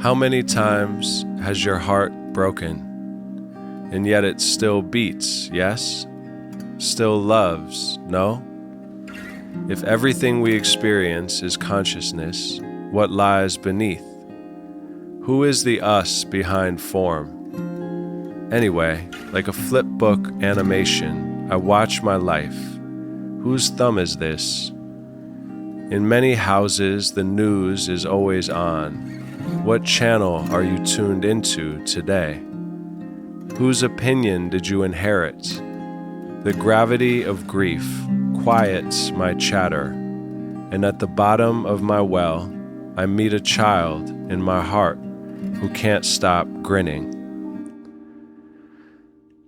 How many times has your heart broken, and yet it still beats, yes? Still loves, no? If everything we experience is consciousness, what lies beneath? Who is the us behind form? Anyway, like a flip book animation, I watch my life. Whose thumb is this? In many houses, the news is always on. What channel are you tuned into today? Whose opinion did you inherit? The gravity of grief quiets my chatter, and at the bottom of my well, I meet a child in my heart who can't stop grinning.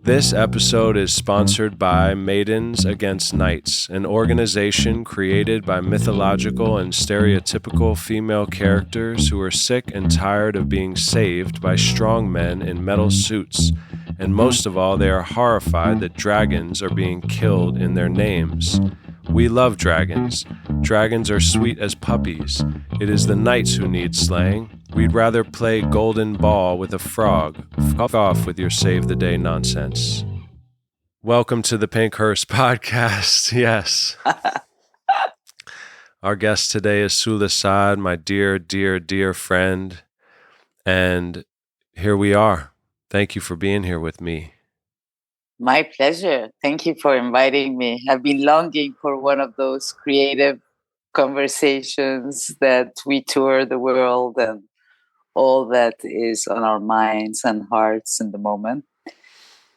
This episode is sponsored by Maidens Against Knights, an organization created by mythological and stereotypical female characters who are sick and tired of being saved by strong men in metal suits. And most of all, they are horrified that dragons are being killed in their names. We love dragons. Dragons are sweet as puppies. It is the knights who need slaying. We'd rather play golden ball with a frog. Fuck off with your save the day nonsense. Welcome to the Pinkhurst podcast. Yes. Our guest today is Saad, my dear, dear, dear friend. And here we are. Thank you for being here with me. My pleasure. Thank you for inviting me. I've been longing for one of those creative conversations that we tour the world and all that is on our minds and hearts in the moment.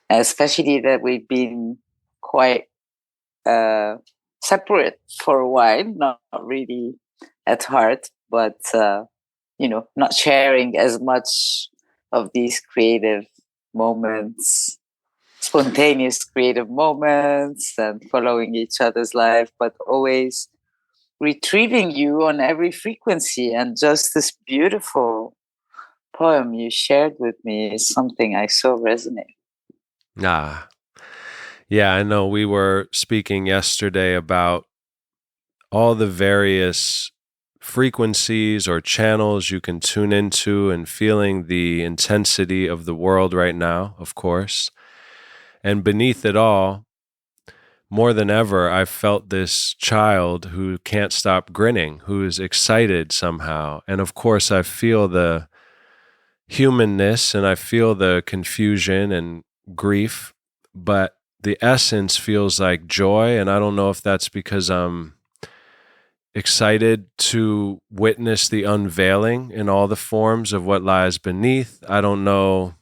Especially that we've been quite separate for a while, not really at heart, but, not sharing as much of these creative moments, spontaneous creative moments and following each other's life, but always retrieving you on every frequency. And just this beautiful poem you shared with me is something I so resonate. Yeah, I know we were speaking yesterday about all the various frequencies or channels you can tune into and feeling the intensity of the world right now, of course. And beneath it all, more than ever, I've felt this child who can't stop grinning, who is excited somehow. And of course, I feel the humanness and I feel the confusion and grief, but the essence feels like joy. And I don't know if that's because I'm excited to witness the unveiling in all the forms of what lies beneath. I don't know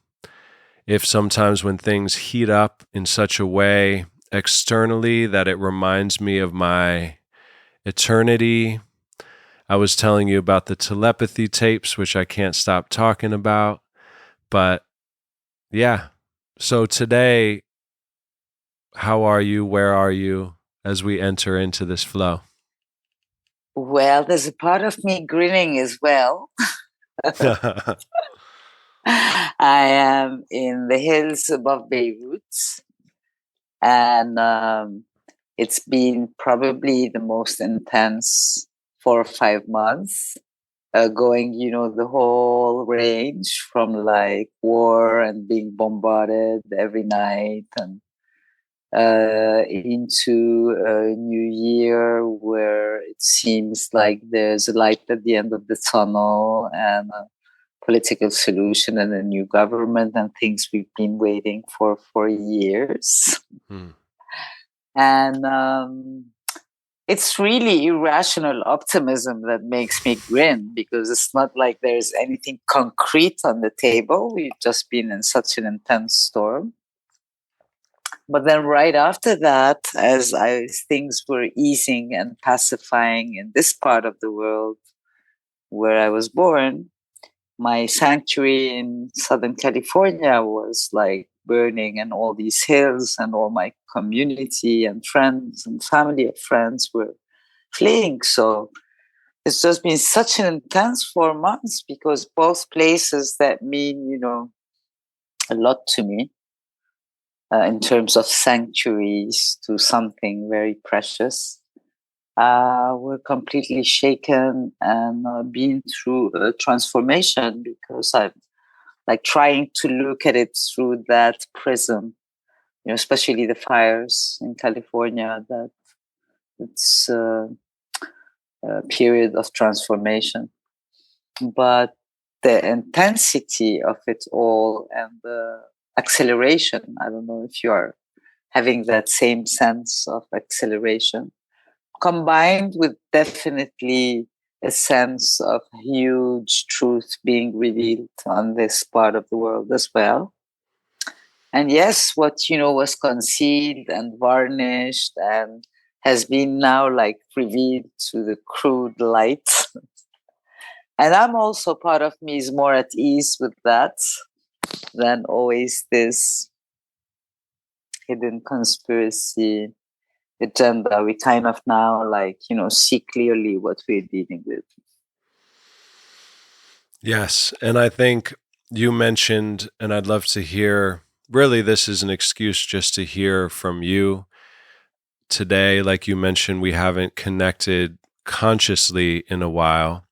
if sometimes when things heat up in such a way externally that it reminds me of my eternity. I was telling you about the telepathy tapes, which I can't stop talking about. But yeah, so today, how are you? Where are you as we enter into this flow? Well, there's a part of me grinning as well. I am in the hills above Beirut, and it's been probably the most intense 4 or 5 months, going, the whole range from like war and being bombarded every night and into a new year where it seems like there's a light at the end of the tunnel and a political solution and a new government and things we've been waiting for years. And it's really irrational optimism that makes me grin, because it's not like there's anything concrete on the table. We've just been in such an intense storm. But then right after that, as things were easing and pacifying in this part of the world where I was born, my sanctuary in Southern California was like burning, and all these hills and all my community and friends and family of friends were fleeing. So it's just been such an intense 4 months, because both places that mean, a lot to me, in terms of sanctuaries to something very precious, We're completely shaken and been through a transformation because I'm like trying to look at it through that prism, especially the fires in California, that it's a period of transformation. But the intensity of it all and the acceleration, I don't know if you are having that same sense of acceleration, combined with definitely a sense of huge truth being revealed on this part of the world as well. And yes, what was concealed and varnished and has been now like revealed to the crude light. And I'm also, part of me is more at ease with that than always this hidden conspiracy agenda. We kind of now see clearly what we're dealing with. Yes. And I think you mentioned, and I'd love to hear, really, this is an excuse just to hear from you today. Like you mentioned, we haven't connected consciously in a while.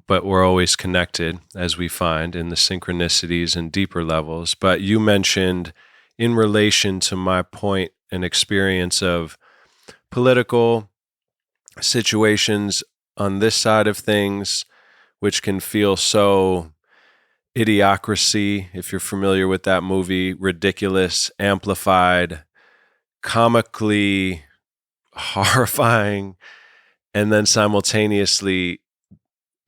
But we're always connected, as we find in the synchronicities and deeper levels. But you mentioned, in relation to my point and experience of political situations on this side of things, which can feel so idiocracy, if you're familiar with that movie, ridiculous, amplified, comically horrifying, and then simultaneously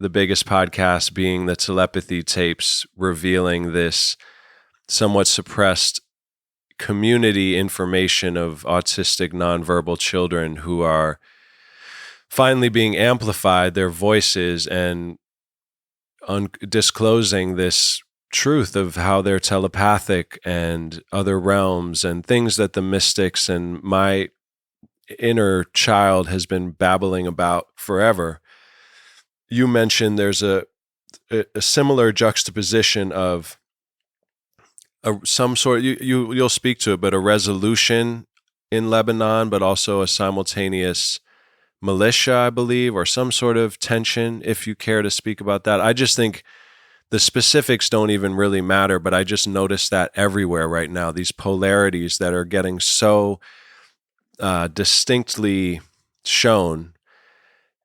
the biggest podcast being the telepathy tapes revealing this somewhat suppressed community information of autistic nonverbal children who are finally being amplified, their voices, and disclosing this truth of how they're telepathic and other realms and things that the mystics and my inner child has been babbling about forever. You mentioned there's a similar juxtaposition of some sort. You'll speak to it, but a resolution in Lebanon, but also a simultaneous militia, I believe, or some sort of tension. If you care to speak about that, I just think the specifics don't even really matter. But I just noticed that everywhere right now, these polarities that are getting so distinctly shown.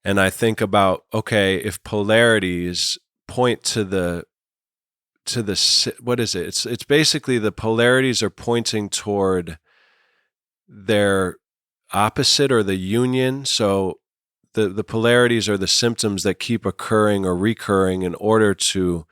And I think about, okay, if polarities point to the what is it? It's basically the polarities are pointing toward their opposite or the union. So the polarities are the symptoms that keep occurring or recurring in order to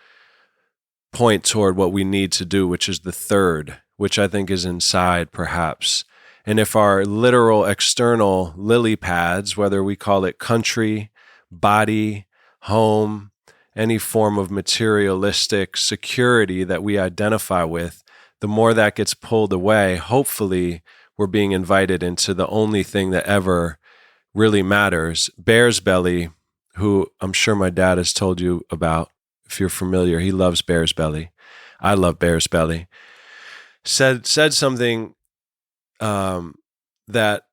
point toward what we need to do, which is the third, which I think is inside perhaps. And if our literal external lily pads, whether we call it country, body, home, any form of materialistic security that we identify with, the more that gets pulled away, hopefully we're being invited into the only thing that ever really matters. Bear's belly, who I'm sure my dad has told you about, if you're familiar, he loves Bear's belly. I love Bear's belly. Said something that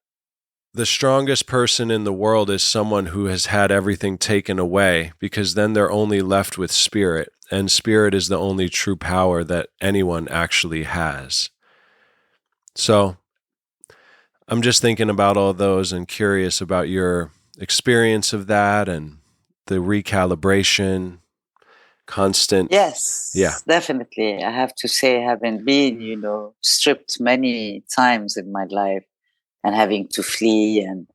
the strongest person in the world is someone who has had everything taken away, because then they're only left with spirit, and spirit is the only true power that anyone actually has. So I'm just thinking about all those and curious about your experience of that and the recalibration, constant. Yes, Yeah. definitely. I have to say, having been, stripped many times in my life and having to flee and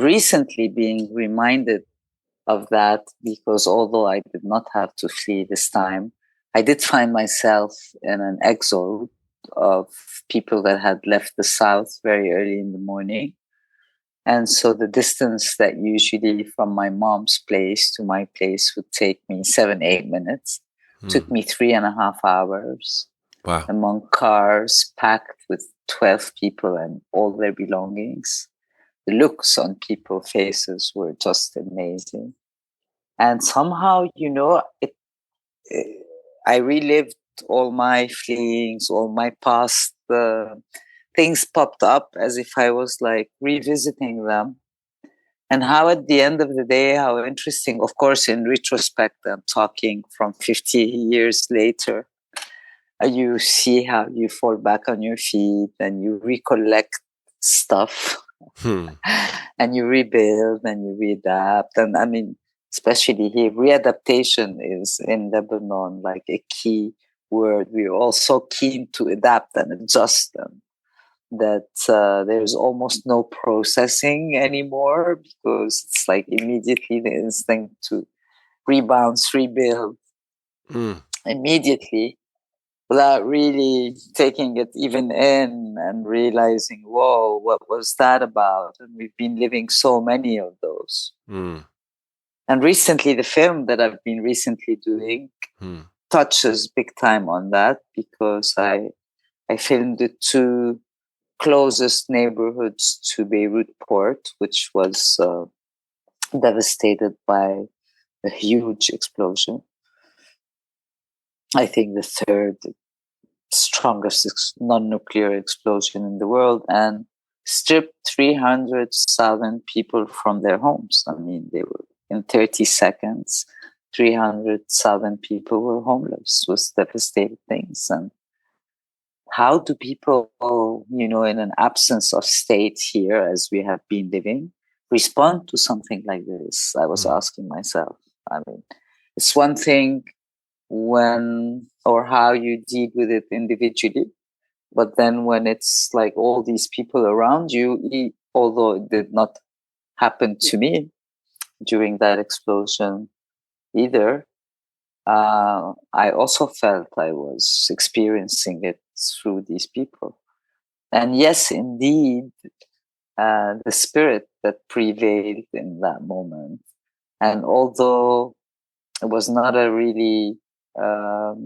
recently being reminded of that, because although I did not have to flee this time, I did find myself in an exile of people that had left the South very early in the morning. And so the distance that usually from my mom's place to my place would take me 7-8 minutes took me 3.5 hours. Wow. Among cars packed with 12 people and all their belongings. The looks on people's faces were just amazing. And somehow, I relived all my feelings, all my past things popped up as if I was like revisiting them. And how at the end of the day, how interesting, of course, in retrospect, I'm talking from 50 years later, you see how you fall back on your feet and you recollect stuff and you rebuild and you readapt. And I mean, especially here, readaptation is in Lebanon like a key word. We're all so keen to adapt and adjust them that there's almost no processing anymore, because it's like immediately the instinct to rebounce, rebuild immediately, without really taking it even in and realizing, whoa, what was that about? And we've been living so many of those. And recently, the film that I've been recently doing touches big time on that, because I filmed the two closest neighborhoods to Beirut port, which was devastated by a huge explosion. I think the third strongest non-nuclear explosion in the world, and stripped 300,000 people from their homes. I mean, they were in 30 seconds, 300,000 people were homeless. It was devastating things. And how do people, in an absence of state here, as we have been living, respond to something like this? I was asking myself. I mean, it's one thing when or how you deal with it individually, but then when it's like all these people around you, although it did not happen to me during that explosion either, I also felt I was experiencing it through these people. And yes, indeed, the spirit that prevailed in that moment. And although it was not a really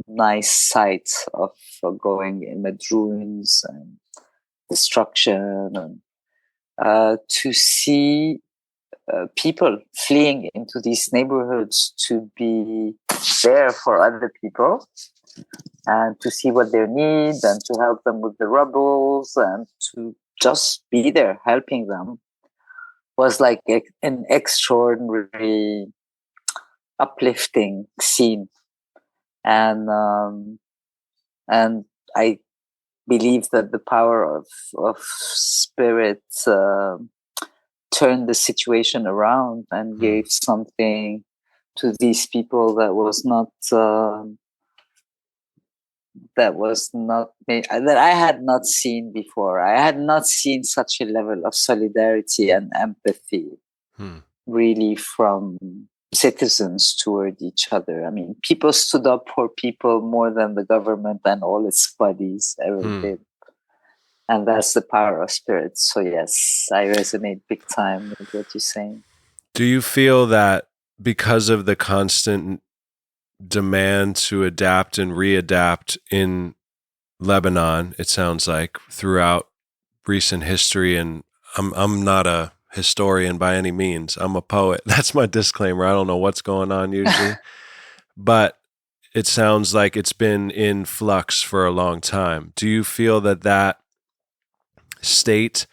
nice sight of going amid ruins and destruction, and to see people fleeing into these neighborhoods to be there for other people and to see what they need and to help them with the rubbles and to just be there helping them was like an extraordinary uplifting scene. And I believe that the power of spirit turned the situation around and gave something to these people that I had not seen before. I had not seen such a level of solidarity and empathy really from citizens toward each other. I mean, people stood up for people more than the government and all its bodies ever did. And that's the power of spirit. So yes, I resonate big time with what you're saying. Do you feel that because of the constant demand to adapt and readapt in Lebanon, it sounds like throughout recent history, and I'm not a historian by any means. I'm a poet. That's my disclaimer. I don't know what's going on usually, but it sounds like it's been in flux for a long time. Do you feel that state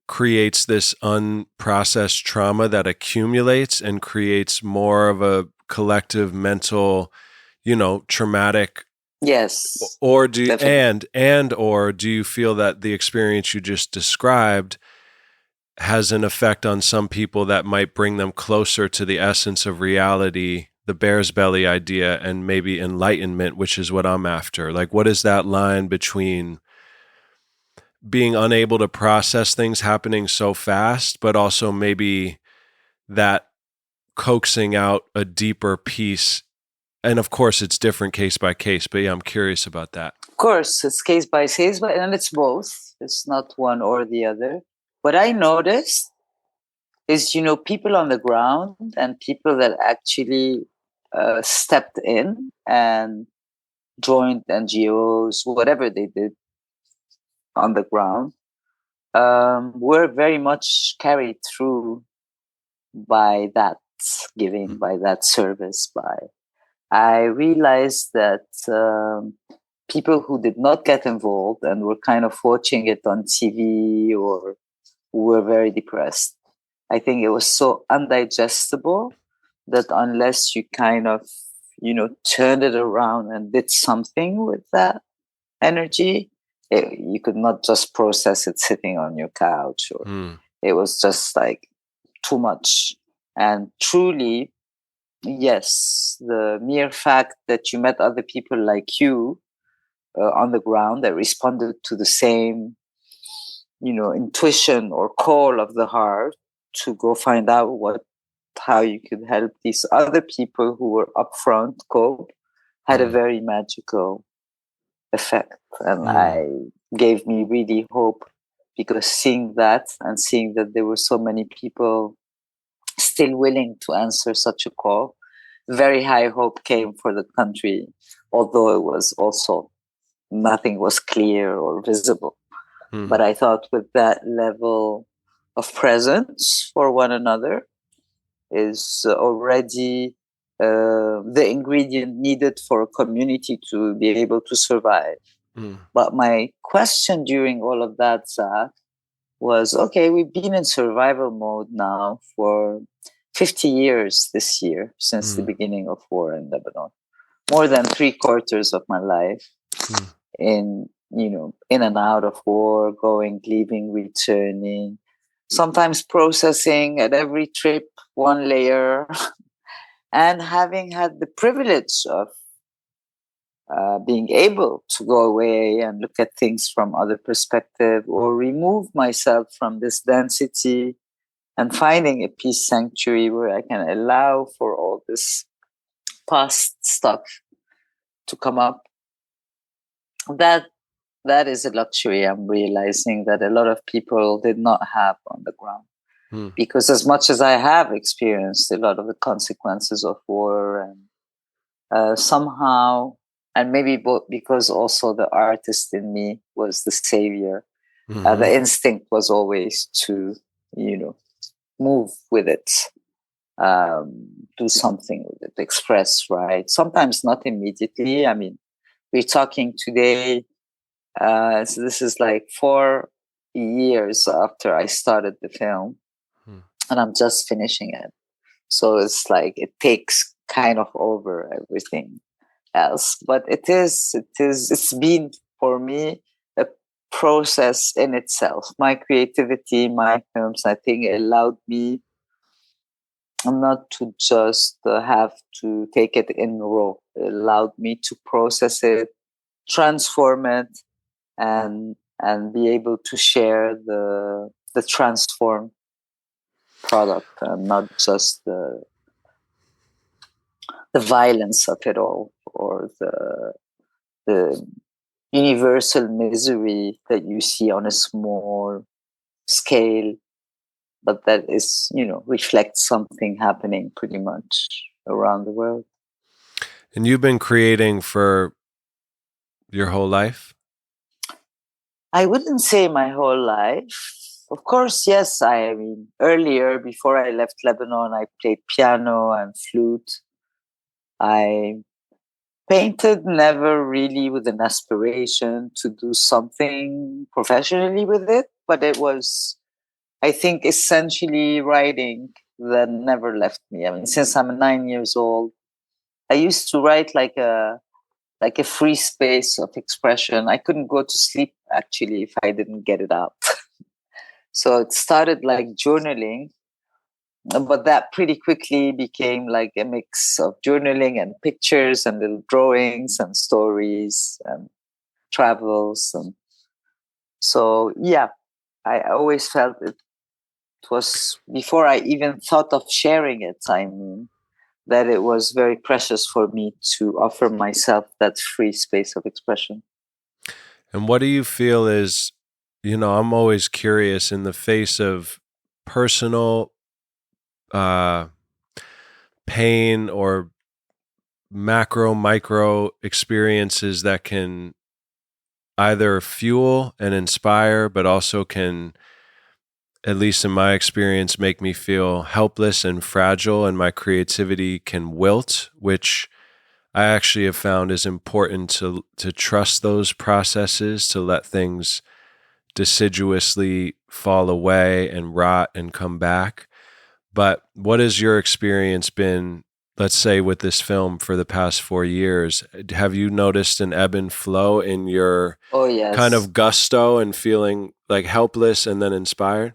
creates this unprocessed trauma that accumulates and creates more of a collective mental, traumatic? Yes. Or do or do you feel that the experience you just described has an effect on some people that might bring them closer to the essence of reality, the bear's belly idea, and maybe enlightenment, which is what I'm after? Like, what is that line between being unable to process things happening so fast, but also maybe that coaxing out a deeper piece? And of course, it's different case by case, but yeah, I'm curious about that. Of course, it's case by case, and it's both. It's not one or the other. What I noticed is, people on the ground and people that actually stepped in and joined NGOs, whatever they did on the ground, were very much carried through by that giving, by that service. I realized that people who did not get involved and were kind of watching it on TV or who were very depressed I think it was so undigestible that unless you kind of, turned it around and did something with that energy, you could not just process it sitting on your couch, or it was just like too much. And truly, yes, the mere fact that you met other people like you on the ground that responded to the same, intuition or call of the heart to go find out how you could help these other people who were upfront cope had a very magical effect. And I gave me really hope, because seeing that and seeing that there were so many people still willing to answer such a call, very high hope came for the country, although it was also nothing was clear or visible. But I thought with that level of presence for one another is already the ingredient needed for a community to be able to survive. But my question during all of that, Zach, was, okay, we've been in survival mode now for 50 years this year, since the beginning of war in Lebanon. More than 3/4 of my life in and out of war, going, leaving, returning, sometimes processing at every trip one layer, and having had the privilege of being able to go away and look at things from other perspective, or remove myself from this density and finding a peace sanctuary where I can allow for all this past stuff to come up. That is a luxury I'm realizing that a lot of people did not have on the ground. Because as much as I have experienced a lot of the consequences of war, and somehow, and maybe because also the artist in me was the savior, the instinct was always to, move with it, do something with it, express, right? Sometimes not immediately. I mean, we're talking today, so this is like 4 years after I started the film, and I'm just finishing it. So it's like it takes kind of over everything else. But it's been for me a process in itself. My creativity, my films, I think, allowed me not to just have to take it in raw. It allowed me to process it, transform it, and be able to share the transformed product, and not just the violence of it all, or the universal misery that you see on a small scale, but that is, reflects something happening pretty much around the world. And you've been creating for your whole life? I wouldn't say my whole life. Of course, yes. I mean, earlier, before I left Lebanon, I played piano and flute. I painted, never really with an aspiration to do something professionally with it, but it was, I think, essentially writing that never left me. I mean, since I'm 9 years old, I used to write like a free space of expression. I couldn't go to sleep actually if I didn't get it out. So it started like journaling, but that pretty quickly became like a mix of journaling and pictures and little drawings and stories and travels. And so, yeah, I always felt it was, before I even thought of sharing it, I mean, that it was very precious for me to offer myself that free space of expression. And what do you feel is, I'm always curious, in the face of personal pain or micro experiences that can either fuel and inspire, but also can, at least in my experience, make me feel helpless and fragile, and my creativity can wilt, which I actually have found is important to trust those processes, to let things deciduously fall away and rot and come back. But what has your experience been, let's say, with this film for the past 4 years? Have you noticed an ebb and flow in your Oh, kind yes, of gusto and feeling like helpless and then inspired?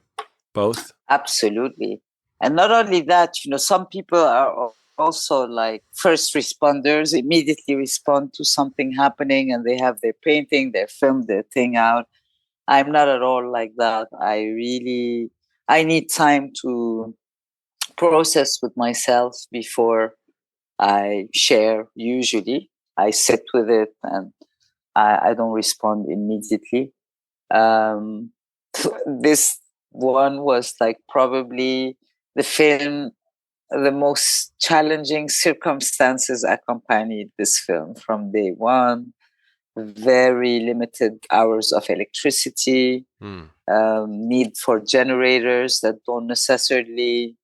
Both? absolutely. And not only that, some people are also like first responders, immediately respond to something happening and they have their painting, their film, their thing out. I'm not at all like that. I need time to process with myself before I share. Usually I sit with it and I don't respond immediately. Um, this one was like probably the film, the most challenging circumstances accompanied this film from day one. Very limited hours of electricity, need for generators that don't necessarily,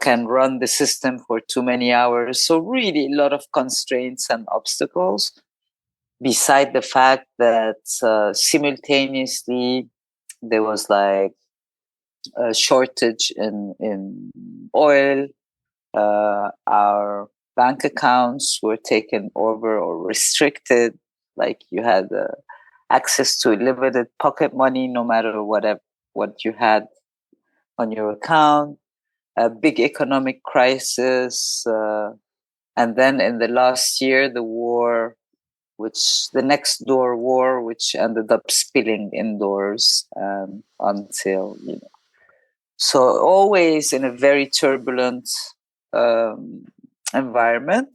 can run the system for too many hours. So really a lot of constraints and obstacles. Beside the fact that simultaneously there was like a shortage in oil, our bank accounts were taken over or restricted. Like you had access to limited pocket money, no matter what you had on your account. A big economic crisis, and then in the last year, the war, which the next door war, which ended up spilling indoors until So always in a very turbulent um, environment.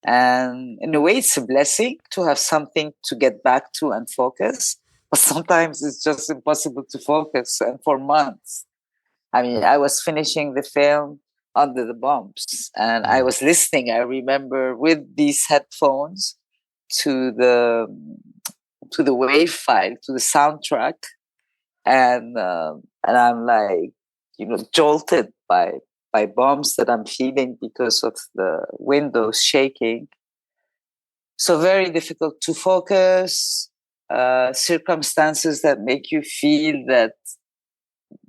And in a way, it's a blessing to have something to get back to and focus. But sometimes it's just impossible to focus, and for months. I mean, I was finishing the film under the bombs, and I was listening. I remember with these headphones to the wave file, to the soundtrack, and I'm like, jolted by bombs that I'm feeling because of the windows shaking. So very difficult to focus. Circumstances that make you feel that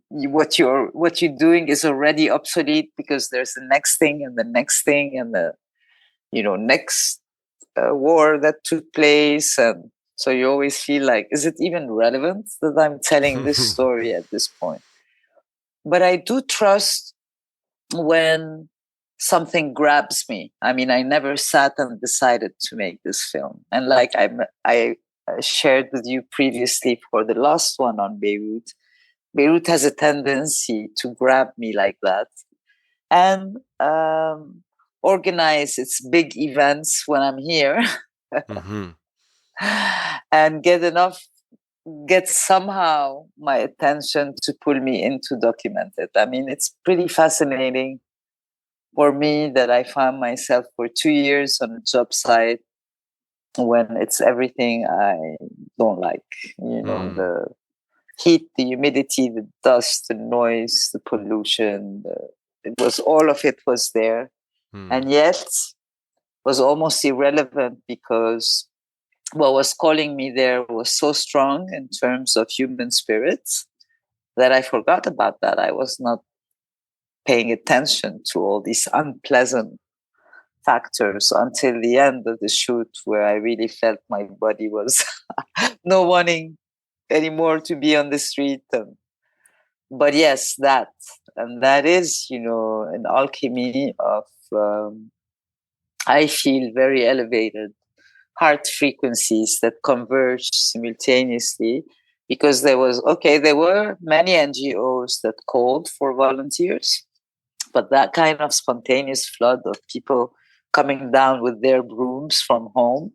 what you're doing is already obsolete because there's the next thing and the next thing and the next war that took place, and so you always feel like, is it even relevant that I'm telling this story at this point? But I do trust when something grabs me. I mean, I never sat and decided to make this film. And like I shared with you previously for the last one on Beirut, Beirut has a tendency to grab me like that and organize its big events when I'm here and get somehow my attention to pull me in to document it. I mean, it's pretty fascinating for me that I found myself for 2 years on a job site when it's everything I don't like, the heat, the humidity, the dust, the noise, the pollution, all of it was there. And yet was almost irrelevant because what was calling me there was so strong in terms of human spirits that I forgot about that. I was not paying attention to all these unpleasant factors until the end of the shoot, where I really felt my body was no wanting anymore to be on the street. But yes, that is, an alchemy of, I feel, very elevated heart frequencies that converge simultaneously, because there were many NGOs that called for volunteers, but that kind of spontaneous flood of people coming down with their brooms from home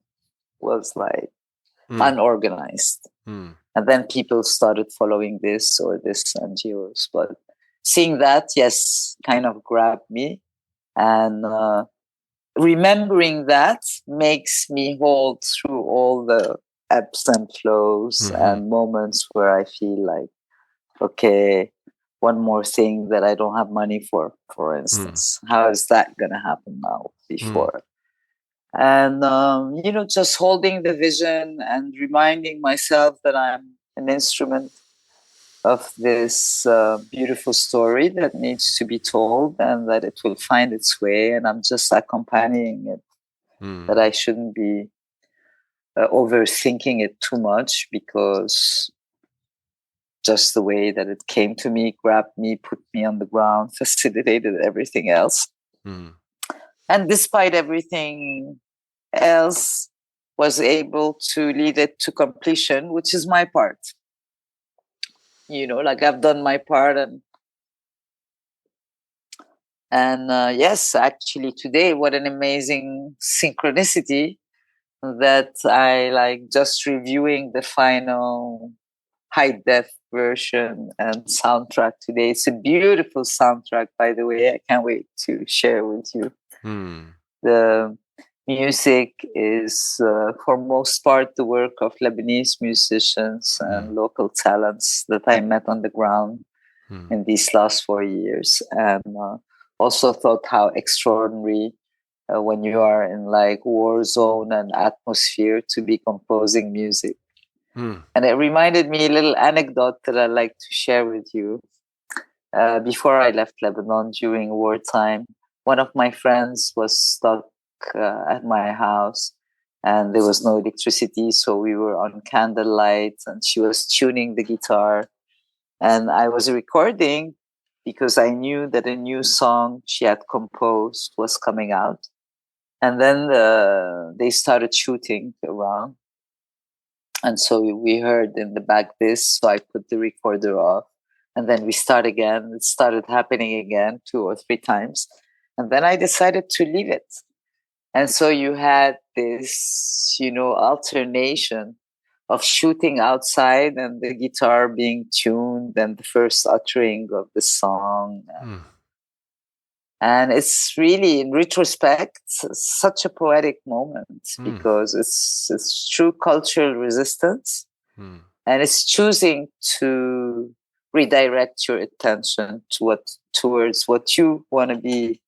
was like unorganized. And then people started following this or this NGOs. But seeing that, yes, kind of grabbed me. And remembering that makes me hold through all the ebbs and flows and moments where I feel like, okay, one more thing that I don't have money for instance. How is that going to happen now before? And, just holding the vision and reminding myself that I'm an instrument of this beautiful story that needs to be told, and that it will find its way, and I'm just accompanying it. That I shouldn't be overthinking it too much, because just the way that it came to me, grabbed me, put me on the ground, facilitated everything else. And despite everything else, was able to lead it to completion, which is my part. Like, I've done my part, and yes, actually today, what an amazing synchronicity that I like just reviewing the final high def version and soundtrack today. It's a beautiful soundtrack, by the way. I can't wait to share with you. The music is, for most part, the work of Lebanese musicians and local talents that I met on the ground in these last 4 years. And also thought how extraordinary when you are in like war zone and atmosphere to be composing music. And it reminded me a little anecdote that I like to share with you. Before I left Lebanon during wartime, one of my friends was stuck at my house, and there was no electricity, so we were on candlelight, and she was tuning the guitar, and I was recording because I knew that a new song she had composed was coming out. And then they started shooting around. And so we heard in the back this, so I put the recorder off. And then we start again. It started happening again 2 or 3 times. And then I decided to leave it. And so you had this, alternation of shooting outside and the guitar being tuned and the first uttering of the song. And it's really, in retrospect, such a poetic moment, because it's true cultural resistance, and it's choosing to redirect your attention towards what you want to be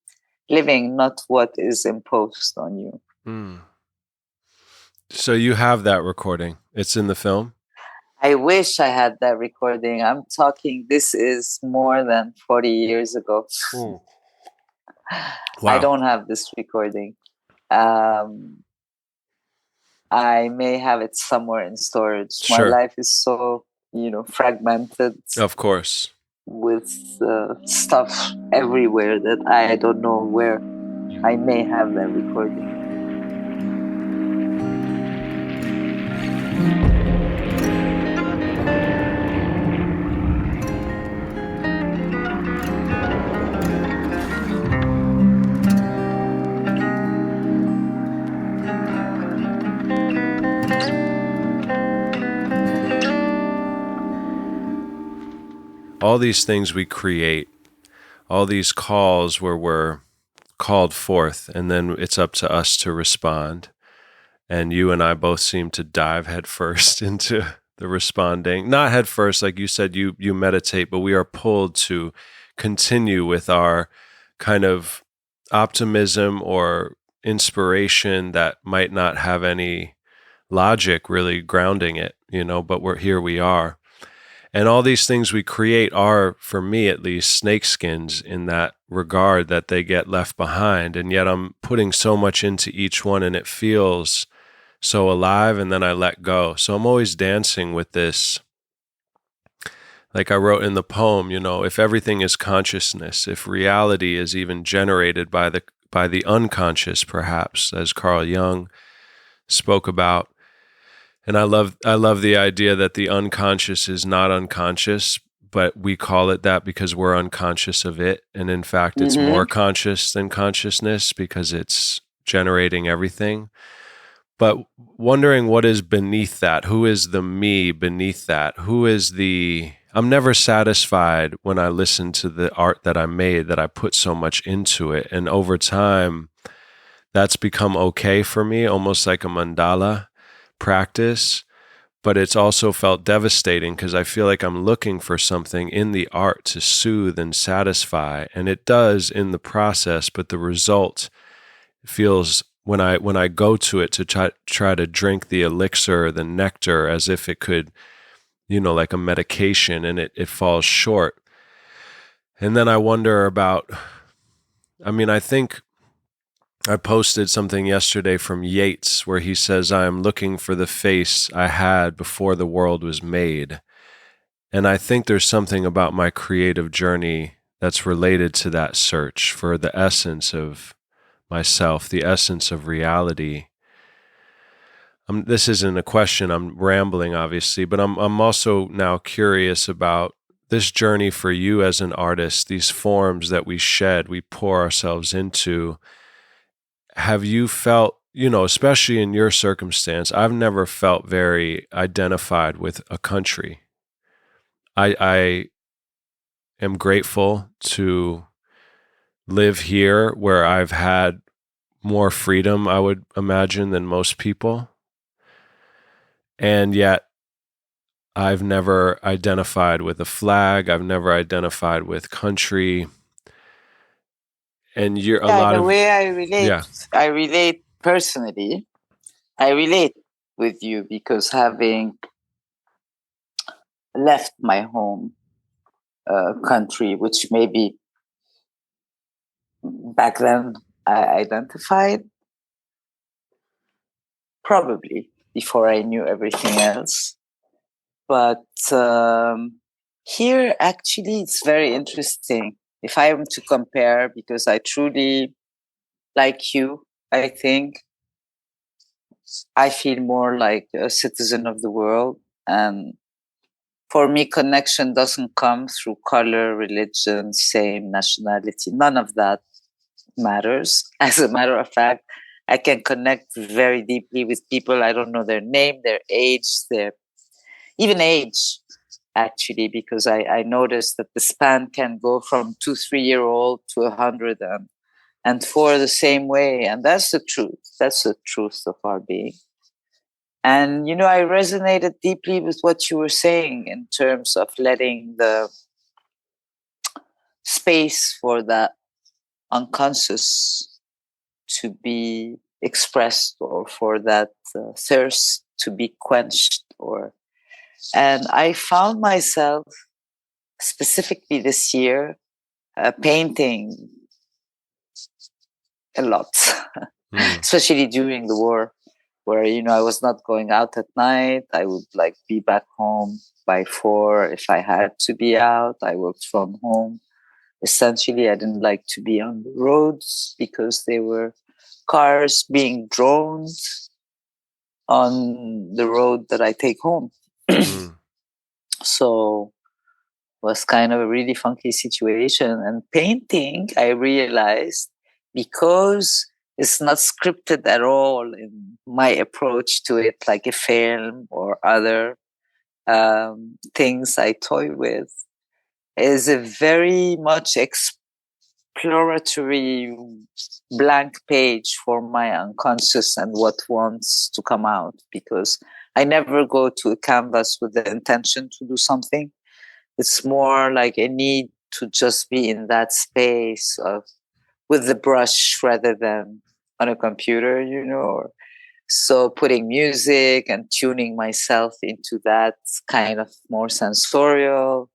living, not what is imposed on you. So you have that recording. It's in the film? I wish I had that recording. I'm talking, this is more than 40 years ago. Wow. I don't have this recording. I may have it somewhere in storage. Sure. My life is so, fragmented. Of course. With stuff everywhere that I don't know where. I may have that recording. All these things we create, all these calls where we're called forth, and then it's up to us to respond. And you and I both seem to dive headfirst into the responding. Not headfirst, like you said, you meditate, but we are pulled to continue with our kind of optimism or inspiration that might not have any logic really grounding it, but we are. And all these things we create are, for me at least, snakeskins in that regard, that they get left behind. And yet I'm putting so much into each one, and it feels so alive, and then I let go. So I'm always dancing with this. Like I wrote in the poem, if everything is consciousness, if reality is even generated by the unconscious, perhaps, as Carl Jung spoke about. And I love the idea that the unconscious is not unconscious, but we call it that because we're unconscious of it. And in fact, it's more conscious than consciousness because it's generating everything. But wondering what is beneath that? Who is the me beneath that? I'm never satisfied when I listen to the art that I made, that I put so much into it. And over time, that's become okay for me, almost like a mandala practice, but it's also felt devastating because I feel like I'm looking for something in the art to soothe and satisfy, and it does in the process, but the result feels, when I go to it to try to drink the elixir, the nectar, as if it could, like a medication, and it falls short. And then I wonder about, I think I posted something yesterday from Yeats where he says, I am looking for the face I had before the world was made. And I think there's something about my creative journey that's related to that search for the essence of myself, the essence of reality. This isn't a question, I'm rambling obviously, but I'm also now curious about this journey for you as an artist, these forms that we shed, we pour ourselves into. Have you felt, especially in your circumstance, I've never felt very identified with a country. I am grateful to live here where I've had more freedom, I would imagine, than most people. And yet, I've never identified with a flag. I've never identified with country. And you're a Yeah, lot in a of, way yeah. I relate personally. I relate with you because having left my home country, which maybe back then I identified, probably before I knew everything else. But here, actually, it's very interesting. If I am to compare, because I truly, like you, I think, I feel more like a citizen of the world. And for me, connection doesn't come through color, religion, same nationality. None of that matters. As a matter of fact, I can connect very deeply with people. I don't know their name, their age, their even age, actually, because I noticed that the span can go from 2, 3 year old to 100 and for the same way. And that's the truth. That's the truth of our being. And, I resonated deeply with what you were saying in terms of letting the space for that unconscious to be expressed, or for that thirst to be quenched. And I found myself specifically this year painting a lot, especially during the war, where I was not going out at night. I would be back home by 4 if I had to be out. I worked from home. Essentially, I didn't like to be on the roads because there were cars being droned on the road that I take home. So it was kind of a really funky situation. And painting, I realized, because it's not scripted at all in my approach to it, like a film or other things I toy with, is a very much exploratory blank page for my unconscious and what wants to come out, because I never go to a canvas with the intention to do something. It's more like a need to just be in that space with the brush rather than on a computer, So putting music and tuning myself into that kind of more sensorial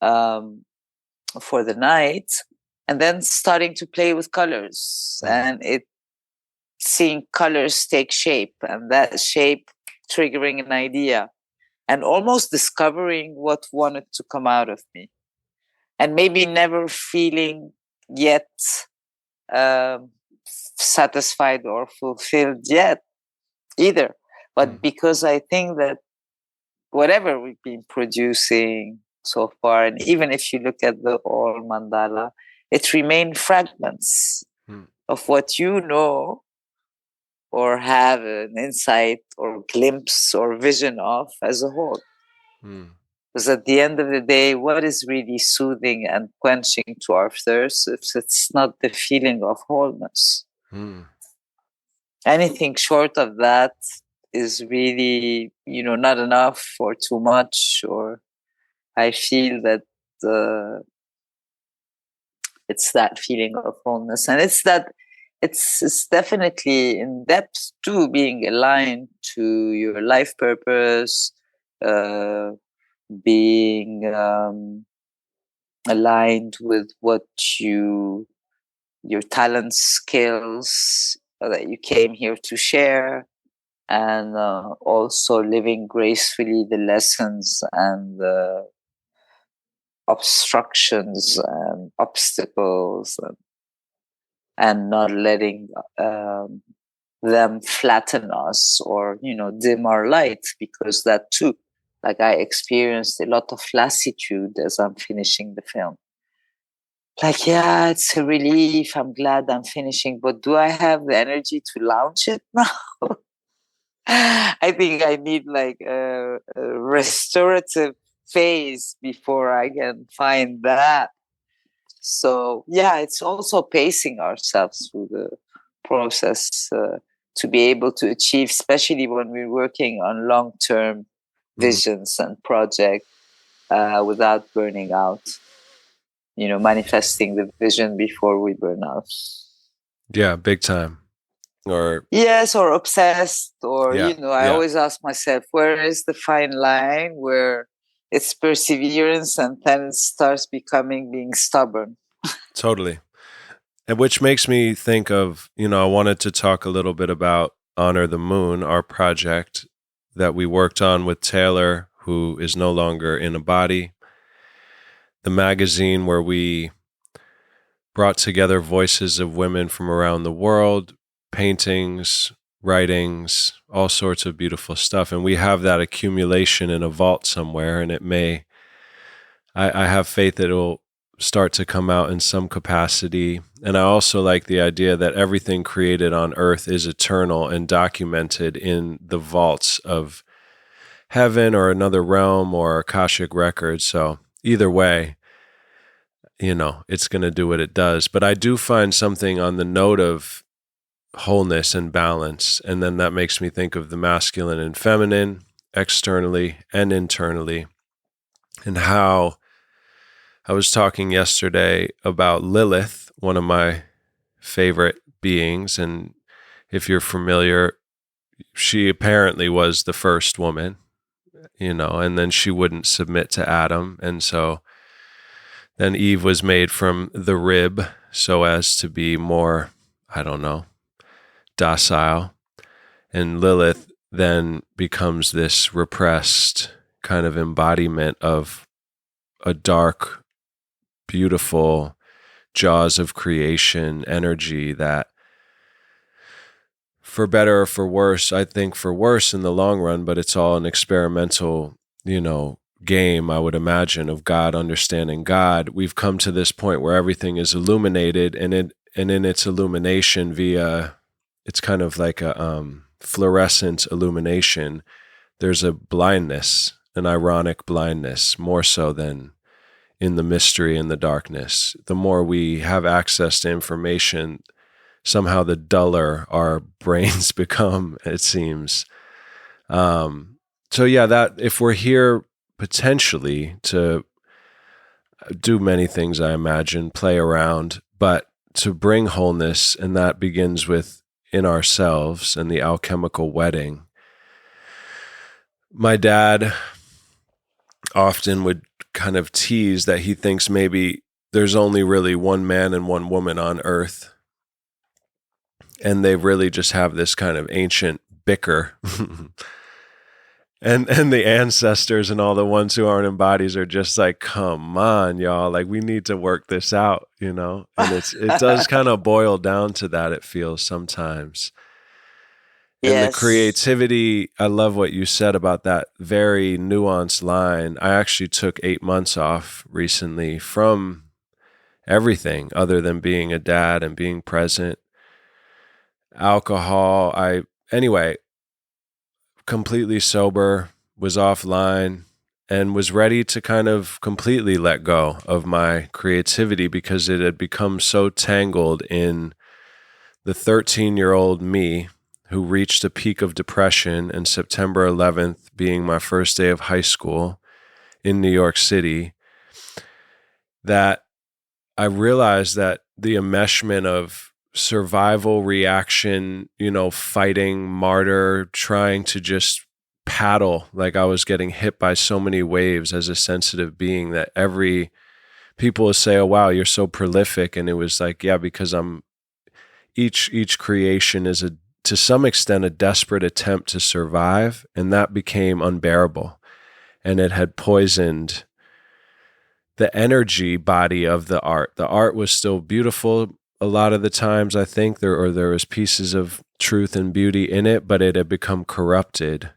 for the night, and then starting to play with colors and seeing colors take shape, and that shape triggering an idea, and almost discovering what wanted to come out of me, and maybe never feeling yet satisfied or fulfilled yet either. But because I think that whatever we've been producing so far, and even if you look at the all mandala, it remain fragments of what or have an insight or glimpse or vision of as a whole. Because at the end of the day, what is really soothing and quenching to our thirst if it's not the feeling of wholeness? Anything short of that is really, not enough or too much, or I feel that it's that feeling of wholeness. And it's definitely in depth too, being aligned to your life purpose, being aligned with what your talents, skills that you came here to share, and also living gracefully the lessons and the obstructions and obstacles, and not letting them flatten us or dim our light, because that too, like, I experienced a lot of lassitude as I'm finishing the film. Like, yeah, it's a relief, I'm glad I'm finishing, but do I have the energy to launch it now? I think I need like a restorative phase before I can find that. So yeah, it's also pacing ourselves through the process to be able to achieve, especially when we're working on long-term visions and projects, without burning out. Manifesting the vision before we burn out. Yeah, big time. Or yes, or obsessed, or yeah, I yeah, always ask myself, where is the fine line where it's perseverance and then it starts being stubborn? totally. And which makes me think of, I wanted to talk a little bit about Honor the Moon, our project that we worked on with Taylor, who is no longer in a body. The magazine where we brought together voices of women from around the world, paintings, writings, all sorts of beautiful stuff. And we have that accumulation in a vault somewhere, and I have faith that it'll start to come out in some capacity. And I also like the idea that everything created on earth is eternal and documented in the vaults of heaven or another realm or Akashic records. So either way, it's going to do what it does. But I do find something on the note of wholeness and balance. And then that makes me think of the masculine and feminine, externally and internally, and how I was talking yesterday about Lilith, one of my favorite beings. And if you're familiar, she apparently was the first woman, and then she wouldn't submit to Adam. And so then Eve was made from the rib so as to be more, I don't know, docile. And Lilith then becomes this repressed kind of embodiment of a dark, beautiful jaws of creation energy that, for better or for worse, I think for worse in the long run, but it's all an experimental, game, I would imagine, of God understanding God. We've come to this point where everything is illuminated, and in its illumination it's kind of like a fluorescent illumination. There's a blindness, an ironic blindness, more so than in the mystery and the darkness. The more we have access to information, somehow the duller our brains become, it seems. So yeah, that if we're here potentially to do many things, I imagine, play around, but to bring wholeness, and that begins with in ourselves and the alchemical wedding. My dad often would kind of tease that he thinks maybe there's only really one man and one woman on earth, and they really just have this kind of ancient bicker. And the ancestors and all the ones who aren't in bodies are just like, come on, y'all, like we need to work this out, and it does kind of boil down to that, it feels sometimes. And the Yes. creativity, I love what you said about that very nuanced line. I actually took 8 months off recently from everything other than being a dad and being present. Alcohol, anyway, completely sober, was offline, and was ready to kind of completely let go of my creativity because it had become so tangled in the 13-year-old me who reached a peak of depression, and September 11th being my first day of high school in New York City, that I realized that the enmeshment of survival, reaction, fighting, martyr, trying to just paddle, like I was getting hit by so many waves as a sensitive being, that people would say, "Oh wow, you're so prolific," and it was like, yeah, because each creation is to some extent a desperate attempt to survive, and that became unbearable, and it had poisoned the energy body of the art. The art was still beautiful a lot of the times, I think, there was pieces of truth and beauty in it, but it had become corrupted.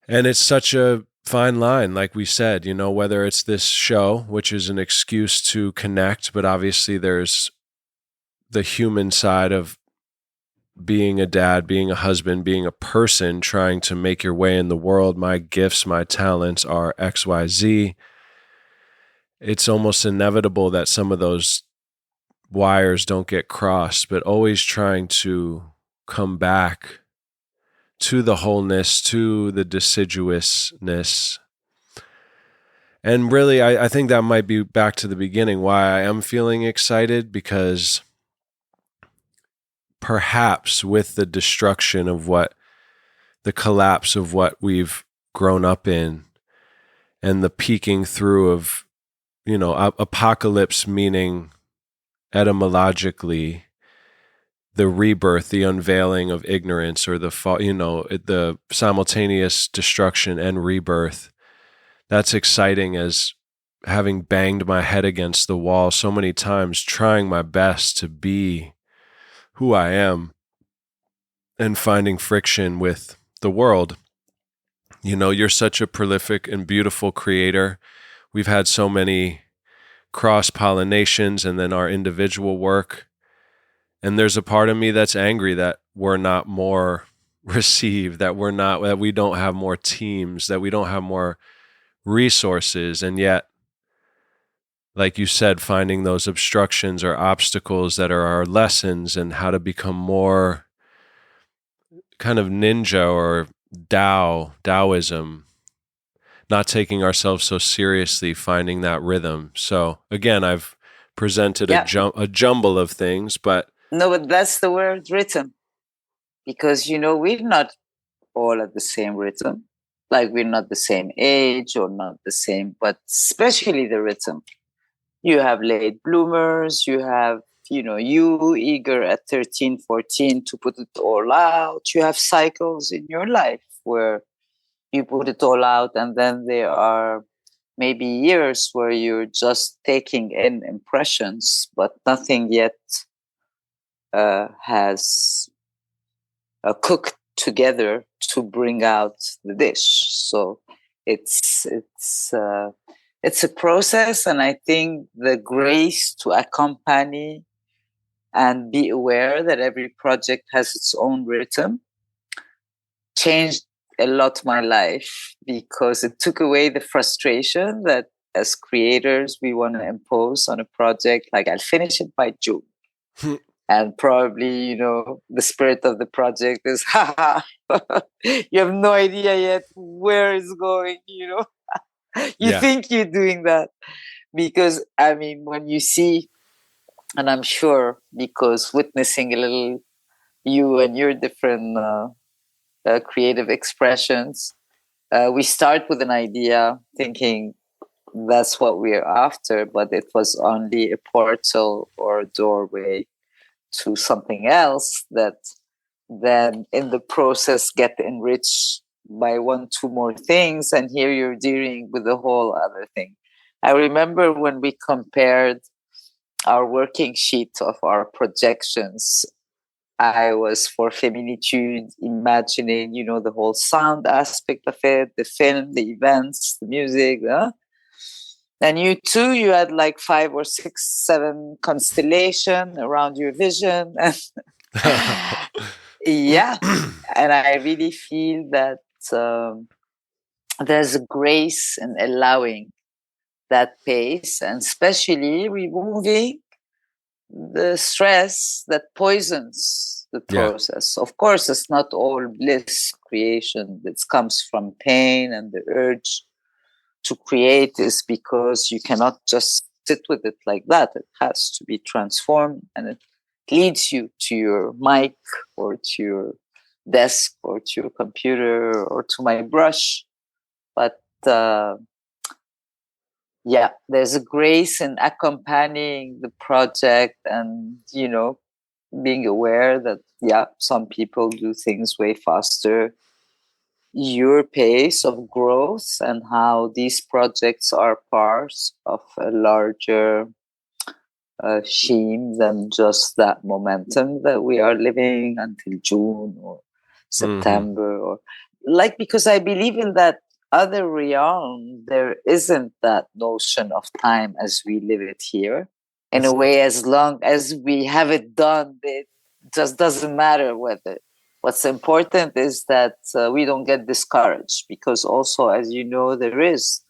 And it's such a fine line, like we said, whether it's this show, which is an excuse to connect, but obviously there's the human side of being a dad, being a husband, being a person, trying to make your way in the world. My gifts, my talents are XYZ. It's almost inevitable that some of those wires don't get crossed, but always trying to come back to the wholeness, to the deciduousness. And really, I think that might be back to the beginning why I am feeling excited, because perhaps with the destruction of the collapse of what we've grown up in, and the peeking through of, apocalypse, meaning etymologically the rebirth, the unveiling of ignorance, or the simultaneous destruction and rebirth. That's exciting, as having banged my head against the wall so many times, trying my best to be who I am and finding friction with the world. You're such a prolific and beautiful creator. We've had so many cross-pollinations, and then our individual work. And there's a part of me that's angry that we're not more received, that we don't have more teams, that we don't have more resources. And yet, like you said, finding those obstructions or obstacles that are our lessons, and how to become more kind of ninja or Taoism, not taking ourselves so seriously, finding that rhythm. So again, I've presented a jumble of things, but no, but that's the word rhythm, because we're not all at the same rhythm. Like, we're not the same age or not the same, but especially the rhythm. You have late bloomers, you have, you eager at 13, 14 to put it all out. You have cycles in your life where you put it all out, and then there are maybe years where you're just taking in impressions, but nothing yet has cooked together to bring out the dish. So it's a process, and I think the grace to accompany and be aware that every project has its own rhythm changed a lot my life, because it took away the frustration that as creators we want to impose on a project, like, I'll finish it by June. And probably, the spirit of the project is, you have no idea yet where it's going, You think you're doing that. Because, when you see, and I'm sure, because witnessing a little you and your different creative expressions, we start with an idea thinking that's what we're after, but it was only a portal or a doorway to something else that then in the process get enriched by one, two more things. And here you're dealing with a whole other thing. I remember when we compared our working sheet of our projections, I was for Feminitude imagining, the whole sound aspect of it, the film, the events, the music. And you too, you had like 5 or 6, 7 constellation around your vision. Yeah. And I really feel that there's a grace in allowing that pace, and especially removing the stress that poisons the process. Of course, it's not all bliss creation. It comes from pain, and the urge to create is because you cannot just sit with it like that. It has to be transformed, and it leads you to your mic or to your desk or to your computer or to my brush. But yeah, there's a grace in accompanying the project and, being aware that, some people do things way faster. Your pace of growth and how these projects are parts of a larger scheme than just that momentum that we are living until June or September, or because I believe in that other realm, there isn't that notion of time as we live it here. In a way, as long as we have it done, it just doesn't matter whether. What's important is that we don't get discouraged, because also, as you know, there is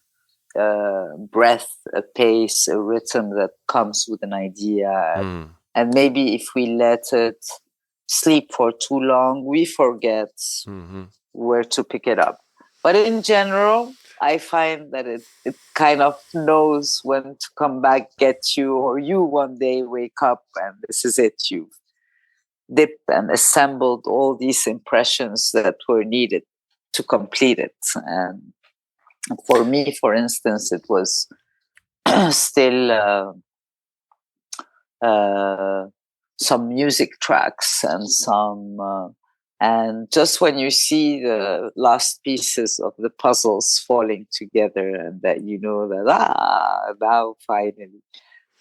breath, a pace, a rhythm that comes with an idea. And maybe if we let it sleep for too long, we forget where to pick it up. But in general, I find that it kind of knows when to come back, get you, or you one day wake up and this is it. You've dipped and assembled all these impressions that were needed to complete it. And for me, for instance, it was still some music tracks and and just when you see the last pieces of the puzzles falling together, and that that now finally.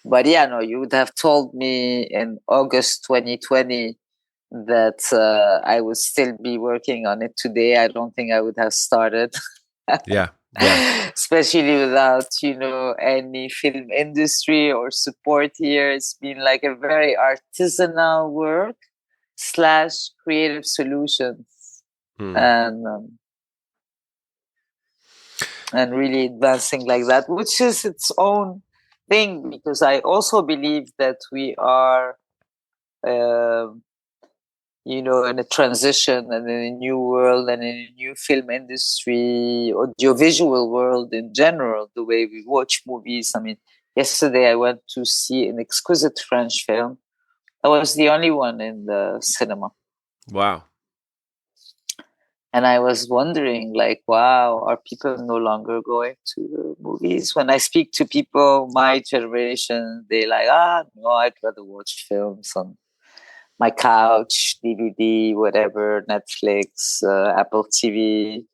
But you would have told me in August 2020 that I would still be working on it today. I don't think I would have started. Yeah. Especially without any film industry or support here. It's been like a very artisanal work / creative solutions, and really advancing like that, which is its own thing, because I also believe that we are in a transition and in a new world and in a new film industry, audiovisual world in general, the way we watch movies. I mean, yesterday I went to see an exquisite French film. I was the only one in the cinema. Wow. And I was wondering, wow, are people no longer going to the movies? When I speak to people my generation, they no, I'd rather watch films on my couch, DVD, whatever, Netflix, Apple TV.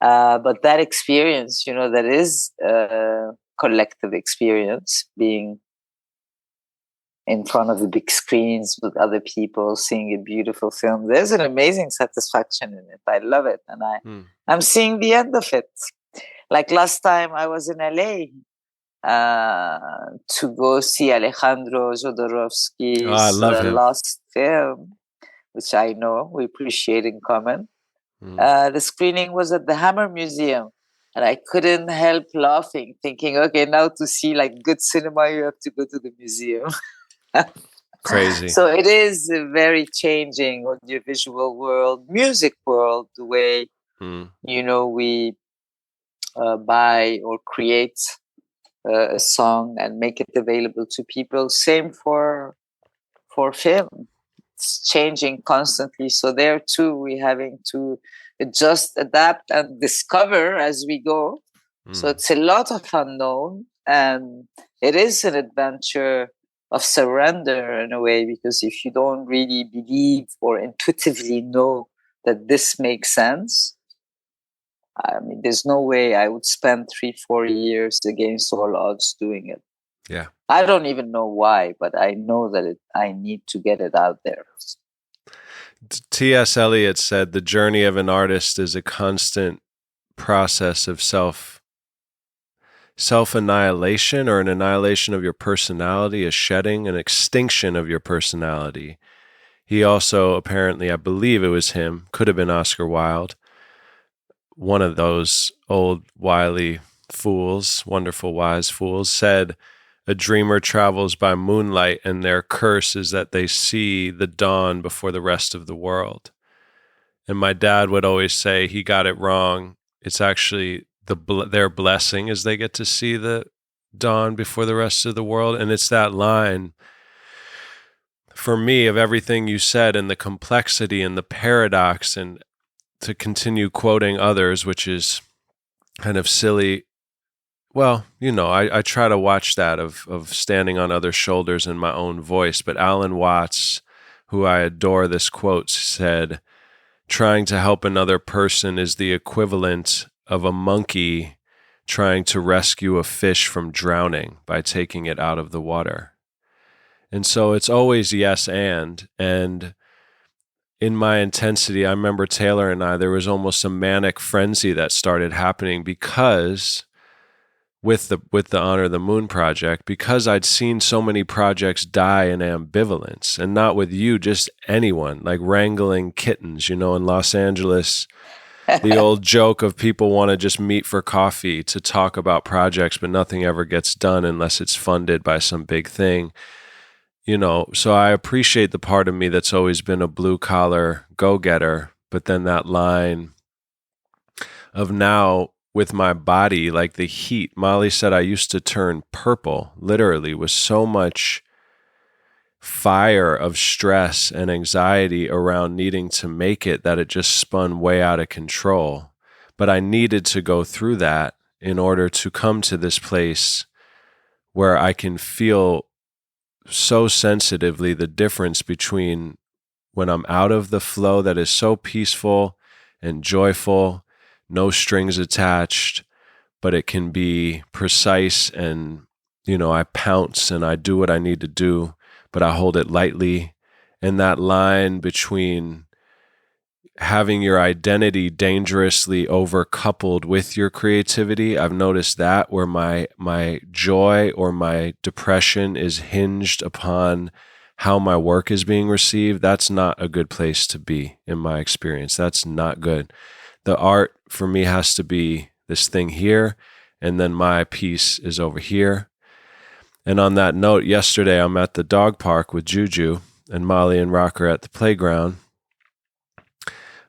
But that experience, that is a collective experience, being in front of the big screens with other people, seeing a beautiful film. There's an amazing satisfaction in it. I love it. And I'm seeing the end of it. Like last time I was in LA, to go see Alejandro Jodorowsky's last film, which I know we appreciate in common. The screening was at the Hammer Museum, and I couldn't help laughing, thinking, okay, now to see good cinema, you have to go to the museum. Crazy. So it is a very changing audiovisual world, music world, the way, we buy or create a song and make it available to people. Same for film. It's changing constantly. So there too, we're having to adjust, adapt, and discover as we go. So it's a lot of unknown, and it is an adventure of surrender in a way, because if you don't really believe or intuitively know that this makes sense, I mean, there's no way I would spend 3-4 years against all odds doing it. Yeah. I don't even know why, but I know that I need to get it out there. T.S. Eliot said the journey of an artist is a constant process of self-annihilation, or an annihilation of your personality, a shedding, an extinction of your personality. He also apparently, I believe it was him, could have been Oscar Wilde, one of those old wily fools, wonderful wise fools, said, a dreamer travels by moonlight, and their curse is that they see the dawn before the rest of the world. And my dad would always say he got it wrong. It's actually their blessing is they get to see the dawn before the rest of the world. And it's that line for me, of everything you said and the complexity and the paradox, and to continue quoting others, which is kind of silly. Well, I try to watch that of standing on other shoulders in my own voice. But Alan Watts, who I adore, this quote said, trying to help another person is the equivalent of a monkey trying to rescue a fish from drowning by taking it out of the water. And so it's always yes and in my intensity, I remember Taylor and I, there was almost a manic frenzy that started happening because with the Honor the Moon project, because I'd seen so many projects die in ambivalence, and not with you, just anyone, like wrangling kittens, in Los Angeles, the old joke of people want to just meet for coffee to talk about projects, but nothing ever gets done unless it's funded by some big thing. So I appreciate the part of me that's always been a blue collar go-getter, but then that line of now with my body, like the heat, Molly said I used to turn purple, literally, with so much fire of stress and anxiety around needing to make it that it just spun way out of control. But I needed to go through that in order to come to this place where I can feel so sensitively the difference between when I'm out of the flow that is so peaceful and joyful, no strings attached, but it can be precise and, I pounce and I do what I need to do, but I hold it lightly. And that line between having your identity dangerously overcoupled with your creativity, I've noticed that where my joy or my depression is hinged upon how my work is being received, that's not a good place to be in my experience. That's not good. The art for me has to be this thing here, and then my piece is over here. And on that note, yesterday I'm at the dog park with Juju, and Molly and Rocker at the playground.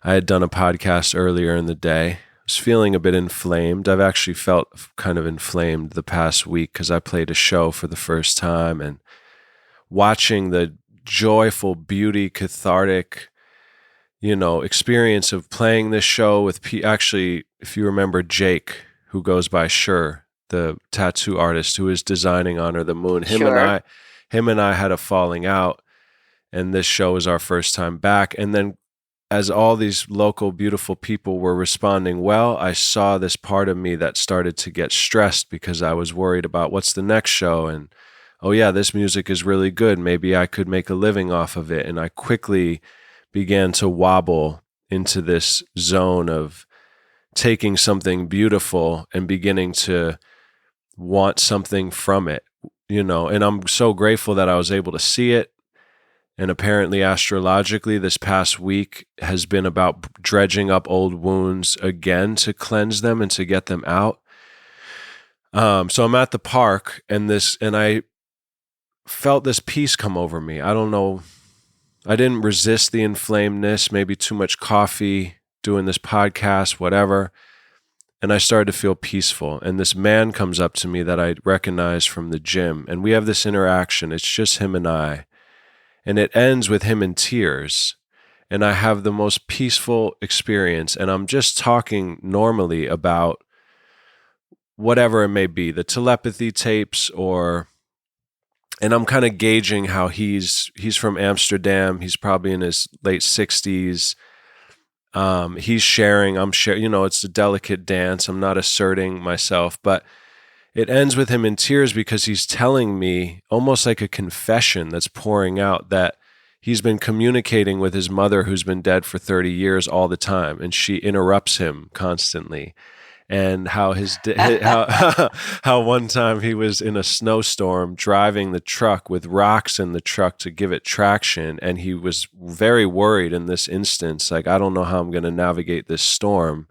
I had done a podcast earlier in the day. I was feeling a bit inflamed. I've actually felt kind of inflamed the past week because I played a show for the first time, and watching the joyful, beauty, cathartic, experience of playing this show with actually, if you remember Jake, who goes by Sher, the tattoo artist who is designing Honor the Moon, him and I had a falling out, and this show was our first time back. And then as all these local beautiful people were responding well, I saw this part of me that started to get stressed because I was worried about what's the next show, and oh yeah, this music is really good, maybe I could make a living off of it. And I quickly began to wobble into this zone of taking something beautiful and beginning to want something from it, and I'm so grateful that I was able to see it. And apparently astrologically, this past week has been about dredging up old wounds again to cleanse them and to get them out. So I'm at the park and I felt this peace come over me. I don't know. I didn't resist the inflamedness, maybe too much coffee, doing this podcast, whatever. And I started to feel peaceful. And this man comes up to me that I recognize from the gym. And we have this interaction. It's just him and I. And it ends with him in tears. And I have the most peaceful experience. And I'm just talking normally about whatever it may be, the telepathy tapes, and I'm kind of gauging how he's from Amsterdam. He's probably in his late 60s. He's sharing, I'm sharing, it's a delicate dance. I'm not asserting myself, but it ends with him in tears because he's telling me almost like a confession that's pouring out that he's been communicating with his mother who's been dead for 30 years all the time, and she interrupts him constantly. And how how one time he was in a snowstorm driving the truck with rocks in the truck to give it traction, and he was very worried in this instance, like, I don't know how I'm going to navigate this storm.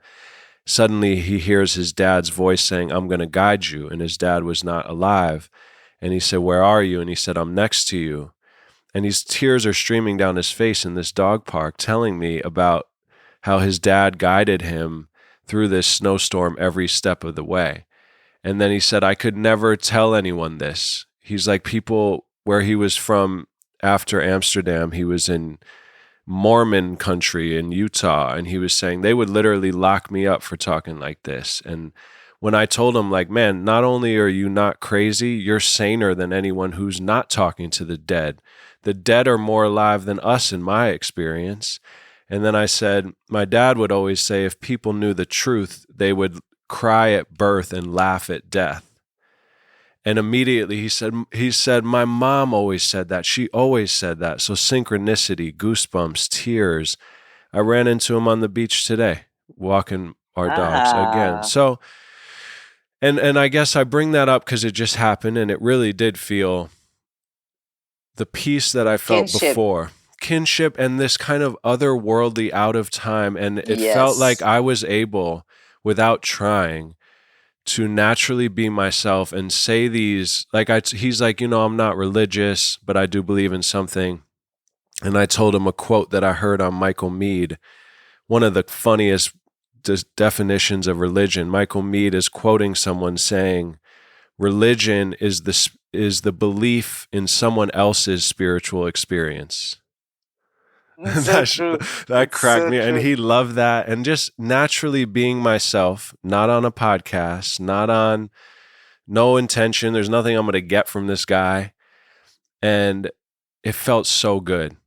Suddenly he hears his dad's voice saying, I'm going to guide you, and his dad was not alive. And he said, where are you? And he said, I'm next to you. And these tears are streaming down his face in this dog park, telling me about how his dad guided him through this snowstorm every step of the way. And then he said, I could never tell anyone this. He's like, people where he was from after Amsterdam, he was in Mormon country in Utah, and he was saying they would literally lock me up for talking like this. And when I told him, like, man, not only are you not crazy, you're saner than anyone who's not talking to the dead. The dead are more alive than us in my experience. And then I said, my dad would always say, if people knew the truth, they would cry at birth and laugh at death. And immediately he said, my mom always said that. She always said that. So synchronicity, goosebumps, tears. I ran into him on the beach today, walking our dogs again. Ah, So, and I guess I bring that up because it just happened, and it really did feel the peace that I felt kinship. before. Kinship and this kind of otherworldly, out of time. And it felt like Yes. I was able, without trying, to naturally be myself and say these, like, he's like, I'm not religious, but I do believe in something. And I told him a quote that I heard on Michael Meade, one of the funniest definitions of religion. Michael Meade is quoting someone saying, religion is the belief in someone else's spiritual experience. It's so true. That It's cracked so me. And true. he loved that. And just naturally being myself, not on a podcast, not on no intention. There's nothing I'm going to get from this guy. And it felt so good.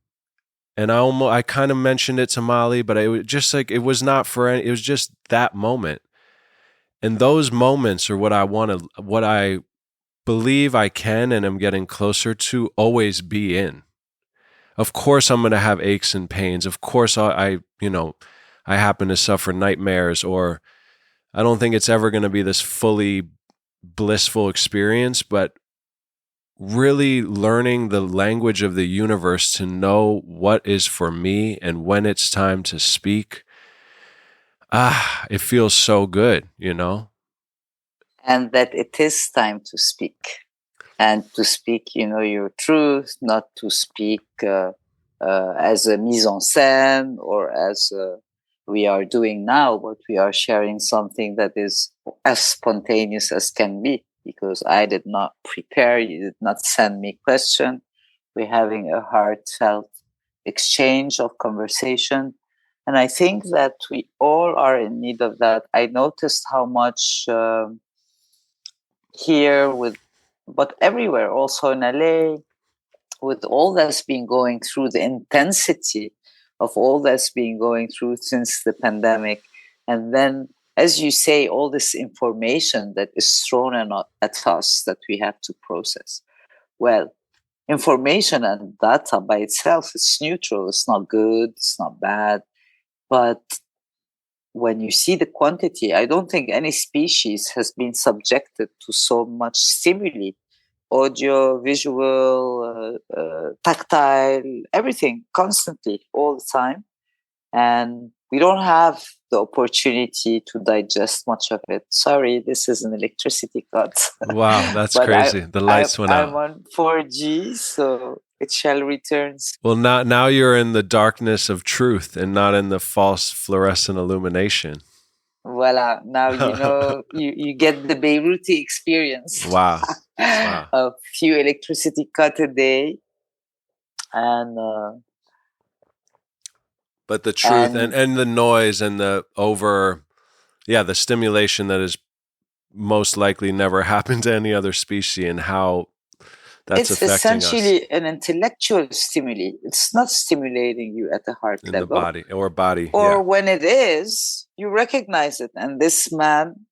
And I kind of mentioned it to Molly, but it was just like, it was not for any, it was just that moment. And those moments are what what I believe I can and am getting closer to always be in. Of course, I'm going to have aches and pains. Of course, I happen to suffer nightmares, or I don't think it's ever going to be this fully blissful experience, but really learning the language of the universe to know what is for me and when it's time to speak. It feels so good. And that it is time to speak. And to speak, your truth, not to speak as a mise en scène or as we are doing now, but we are sharing something that is as spontaneous as can be, because I did not prepare, you did not send me question. We're having a heartfelt exchange of conversation. And I think that we all are in need of that. I noticed how much here but everywhere, also in LA, with all that's been going through, the intensity of all that's been going through since the pandemic. And then, as you say, all this information that is thrown at us that we have to process. Well, information and data by itself is neutral. It's not good, it's not bad. But when you see the quantity, I don't think any species has been subjected to so much stimuli, audio, visual, tactile, everything, constantly, all the time. And we don't have the opportunity to digest much of it. Sorry, this is an electricity cut. Wow, that's But crazy. The lights went I'm out. on 4G, so it shall return. Well, now you're in the darkness of truth and not in the false fluorescent illumination. Voila, now you get the Beiruti experience. Wow. Wow. A few electricity cut a day, and But the truth and the noise and the the stimulation that is most likely never happened to any other species, and how that's it's affecting us essentially an intellectual stimuli. It's not stimulating you at the heart in the level. body. Or Yeah. when it is, you recognize it. And this man,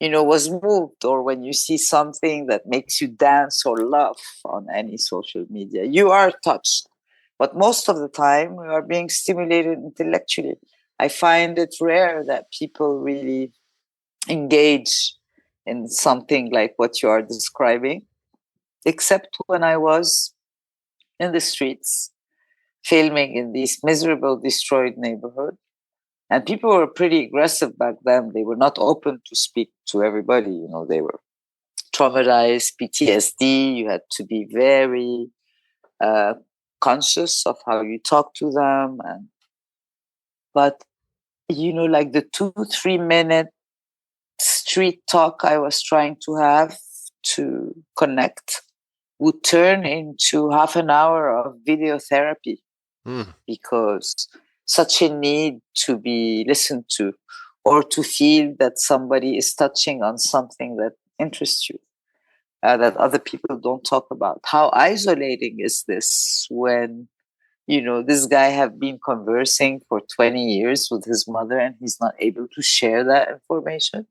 was moved. Or when you see something that makes you dance or laugh on any social media, you are touched. But most of the time, we are being stimulated intellectually. I find it rare that people really engage in something like what you are describing, except when I was in the streets filming in these miserable, destroyed neighborhoods. And people were pretty aggressive back then. They were not open to speak to everybody. They were traumatized, PTSD. You had to be very conscious of how you talk to them. But, like the 2-3 minute street talk I was trying to have to connect, would turn into half an hour of video therapy because such a need to be listened to or to feel that somebody is touching on something that interests you, that other people don't talk about. How isolating is this when, this guy have been conversing for 20 years with his mother and he's not able to share that information?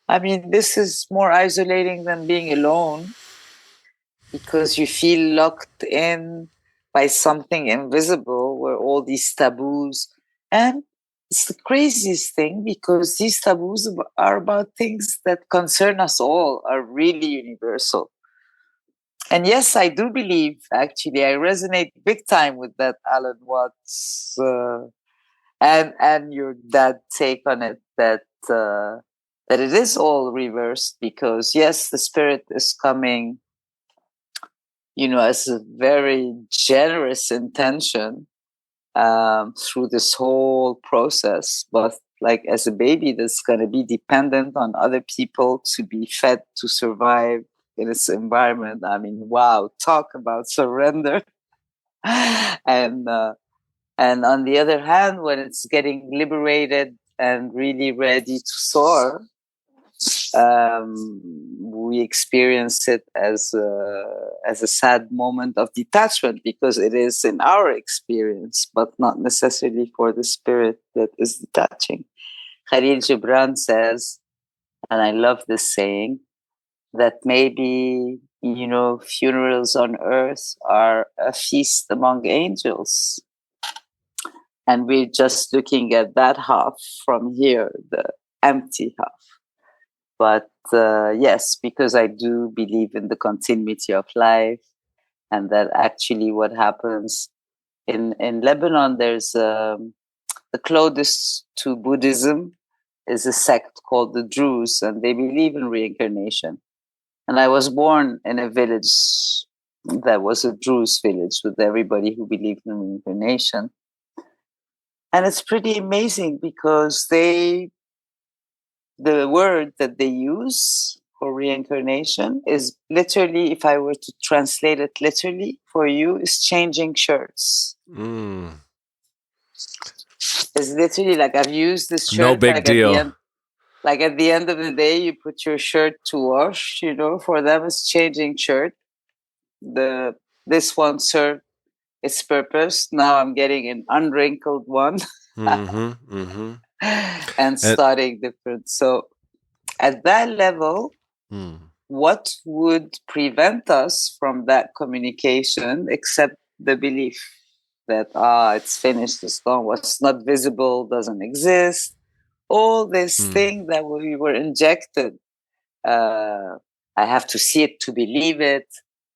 I mean, this is more isolating than being alone because you feel locked in by something invisible where all these taboos. And it's the craziest thing because these taboos are about things that concern us all, are really universal. And yes, I do believe, actually, I resonate big time with that Alan Watts and your dad take on it, that it is all reversed because yes, the spirit is coming, as a very generous intention through this whole process, but like as a baby that's going to be dependent on other people to be fed to survive in its environment. I mean, wow, talk about surrender. and on the other hand, when it's getting liberated and really ready to soar, we experience it as a sad moment of detachment because it is in our experience, but not necessarily for the spirit that is detaching. Khalil Gibran says, and I love this saying, that maybe, funerals on earth are a feast among angels. And we're just looking at that half from here, the empty half. But yes, because I do believe in the continuity of life, and that actually what happens in Lebanon, there's the closest to Buddhism is a sect called the Druze, and they believe in reincarnation. And I was born in a village that was a Druze village with everybody who believed in reincarnation. And it's pretty amazing because the word that they use for reincarnation is literally, if I were to translate it literally for you, is changing shirts. It's literally like I've used this shirt. No big deal. At the end of the day, you put your shirt to wash, for them it's changing shirt. This one served its purpose. Now I'm getting an unwrinkled one. And starting different. So at that level, what would prevent us from that communication except the belief that it's finished, it's gone, what's not visible doesn't exist, all this thing that we were injected, I have to see it to believe it,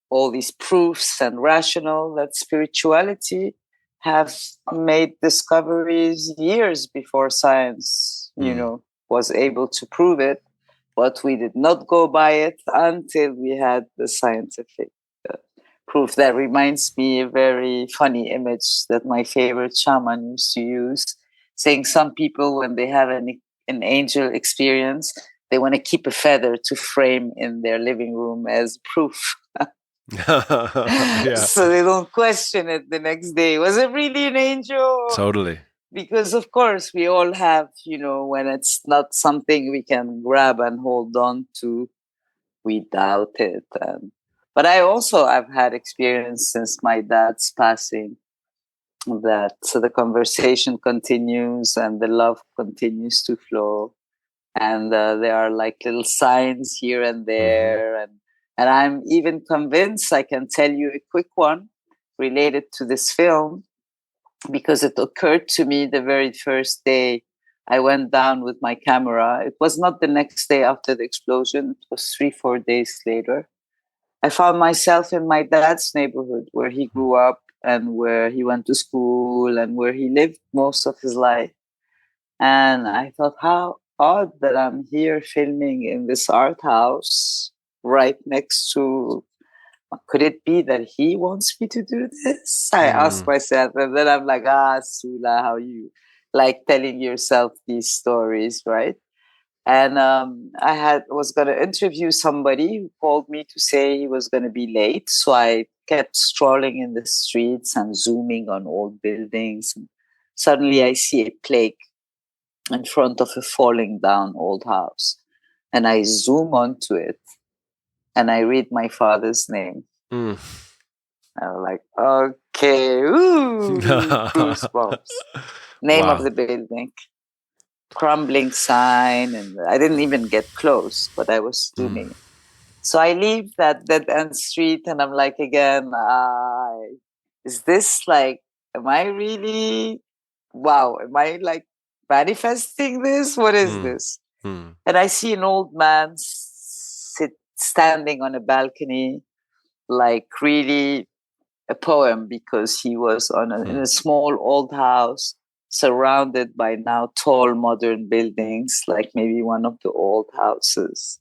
all these proofs and rational, that spirituality have made discoveries years before science was able to prove it, but we did not go by it until we had the scientific proof. That reminds me a very funny image that my favorite shaman used to use, saying some people, when they have an angel experience, they want to keep a feather to frame in their living room as proof. So they don't question it the next day. Was it really an angel? Totally. Because of course we all have, when it's not something we can grab and hold on to, we doubt it. But I've had experience since my dad's passing that the conversation continues and the love continues to flow. And there are like little signs here and there. And I'm even convinced, I can tell you a quick one related to this film, because it occurred to me the very first day I went down with my camera. It was not the next day after the explosion. It was 3-4 days later. I found myself in my dad's neighborhood where he grew up and where he went to school and where he lived most of his life. And I thought, how odd that I'm here filming in this art house right next to... Could it be that he wants me to do this? I asked myself, and then I'm like, Soula, how you like telling yourself these stories, right? And I was going to interview somebody who called me to say he was going to be late. So I kept strolling in the streets and zooming on old buildings. And suddenly I see a plaque in front of a falling down old house. And I zoom onto it and I read my father's name. Mm. I was like, okay, ooh, goosebumps. Name Wow. of the building. Crumbling sign, and I didn't even get close, but I was zooming. So I leave that dead end street, and I'm like, again, is this like, am I really, wow, am I like manifesting this? What is this? And I see an old man standing on a balcony, like really a poem, because he was in a small old house surrounded by now tall modern buildings, like maybe one of the old houses,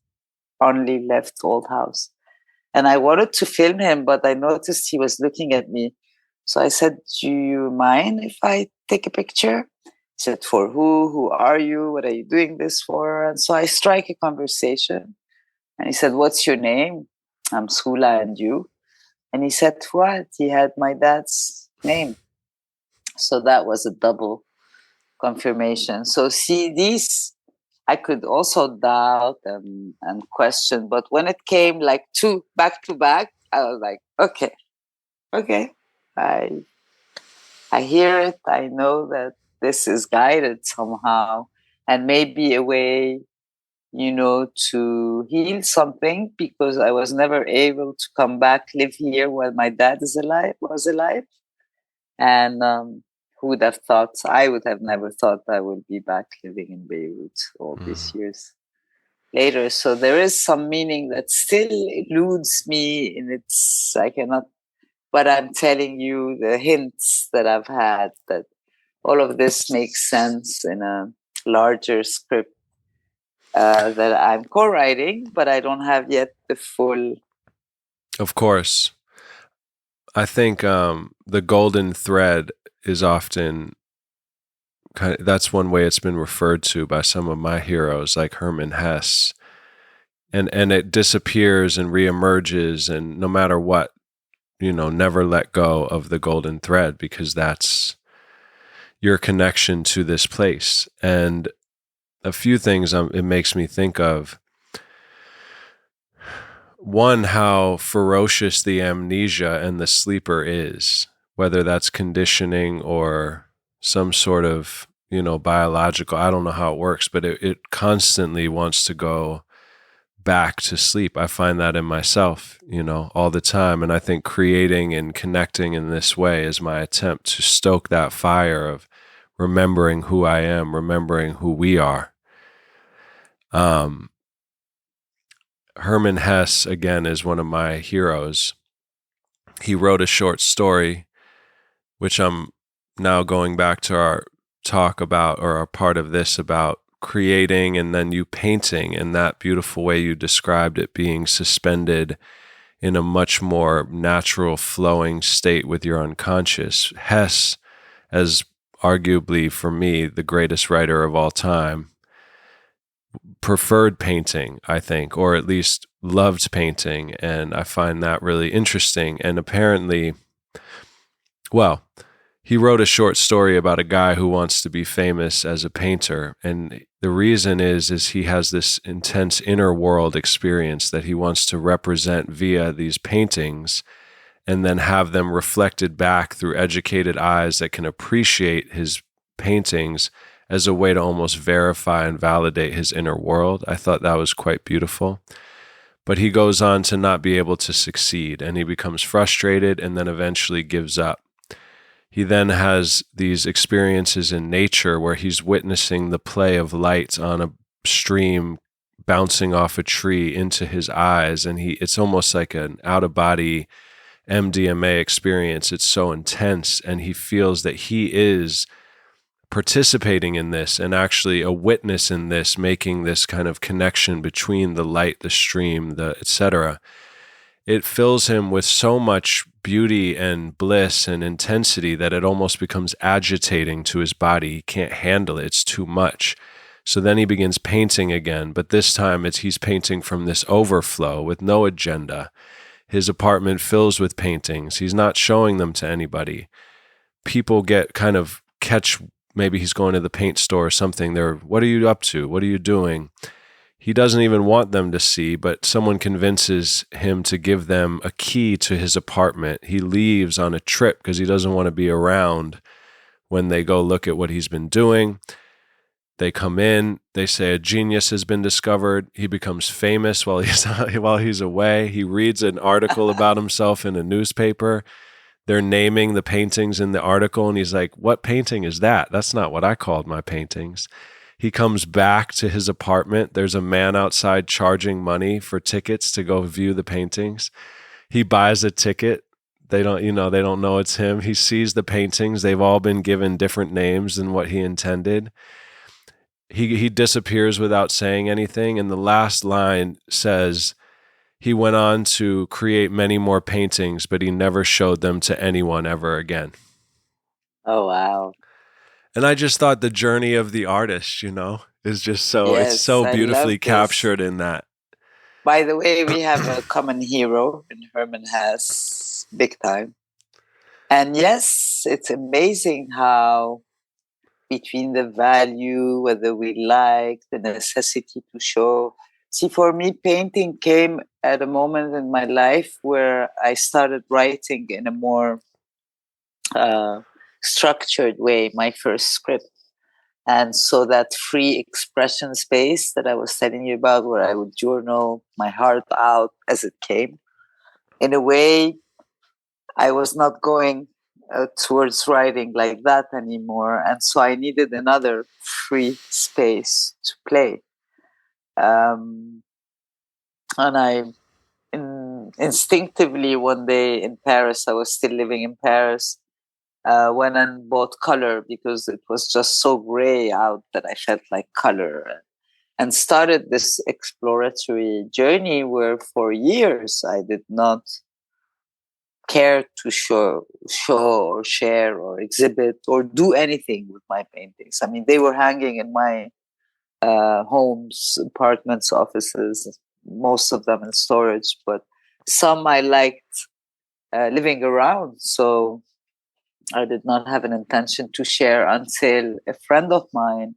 only left old house. And I wanted to film him, but I noticed he was looking at me. So I said, do you mind if I take a picture? He said, for who? Who are you? What are you doing this for? And so I strike a conversation. And he said, what's your name? I'm Soula, and you? And he said, what? He had my dad's name. So that was a double confirmation. So see, these I could also doubt and question. But when it came like two back to back, I was like, okay. I hear it. I know that this is guided somehow, and maybe a way, to heal something, because I was never able to come back, live here while my dad was alive. And who would have thought? I would have never thought I would be back living in Beirut all these years later. So there is some meaning that still eludes me I cannot, but I'm telling you the hints that I've had, that all of this makes sense in a larger script that I'm co-writing, but I don't have yet the full. Of course. I think the golden thread is often that's one way it's been referred to by some of my heroes, like Hermann Hesse. And it disappears and reemerges, and no matter what, never let go of the golden thread, because that's your connection to this place. And a few things it makes me think of. One, how ferocious the amnesia and the sleeper is, whether that's conditioning or some sort of, biological, I don't know how it works, but it constantly wants to go back to sleep. I find that in myself, all the time. And I think creating and connecting in this way is my attempt to stoke that fire of remembering who I am, remembering who we are. Hermann Hesse, again, is one of my heroes. He wrote a short story, which I'm now going back to our talk about, or our part of this, about creating and then you painting, and that beautiful way you described it, being suspended in a much more natural flowing state with your unconscious. Hesse, as arguably for me the greatest writer of all time, preferred painting, I think, or at least loved painting, and I find that really interesting. And apparently, he wrote a short story about a guy who wants to be famous as a painter, and the reason is he has this intense inner world experience that he wants to represent via these paintings, and then have them reflected back through educated eyes that can appreciate his paintings as a way to almost verify and validate his inner world. I thought that was quite beautiful. But he goes on to not be able to succeed, and he becomes frustrated and then eventually gives up. He then has these experiences in nature where he's witnessing the play of light on a stream bouncing off a tree into his eyes, and it's almost like an out-of-body MDMA experience. It's so intense, and he feels that he is participating in this and actually a witness in this, making this kind of connection between the light, the stream, the etc. It fills him with so much beauty and bliss and intensity that it almost becomes agitating to his body. He can't handle it. It's too much. So then he begins painting again, but this time he's painting from this overflow with no agenda. His apartment fills with paintings. He's not showing them to anybody. People catch, maybe he's going to the paint store or something. What are you up to? What are you doing? He doesn't even want them to see, but someone convinces him to give them a key to his apartment. He leaves on a trip because he doesn't want to be around when they go look at what he's been doing. They come in, they say a genius has been discovered. He becomes famous while he's away. He reads an article about himself in a newspaper. They're naming the paintings in the article, and he's like, what painting is that? That's not what I called my paintings. He comes back to his apartment. There's a man outside charging money for tickets to go view the paintings. He buys a ticket. They don't know it's him. He sees the paintings. They've all been given different names than what he intended. He disappears without saying anything. And the last line says, he went on to create many more paintings, but he never showed them to anyone ever again. Oh, wow. And I just thought the journey of the artist, is just it's Yes, so I beautifully love this. captured in that. By the way, we have a common hero in Herman Hesse, big time. And yes, it's amazing how between the value, whether we like, the necessity to show. See, for me, painting came at a moment in my life where I started writing in a more structured way, my first script. And so that free expression space that I was telling you about, where I would journal my heart out as it came, in a way, I was not going towards writing like that anymore. And so I needed another free space to play. And I instinctively, one day in Paris, I was still living in Paris, went and bought color because it was just so gray out that I felt like color, and started this exploratory journey where for years I did not care to show or share or exhibit or do anything with my paintings. I mean, they were hanging in my homes, apartments, offices, most of them in storage, but some I liked living around. So I did not have an intention to share until a friend of mine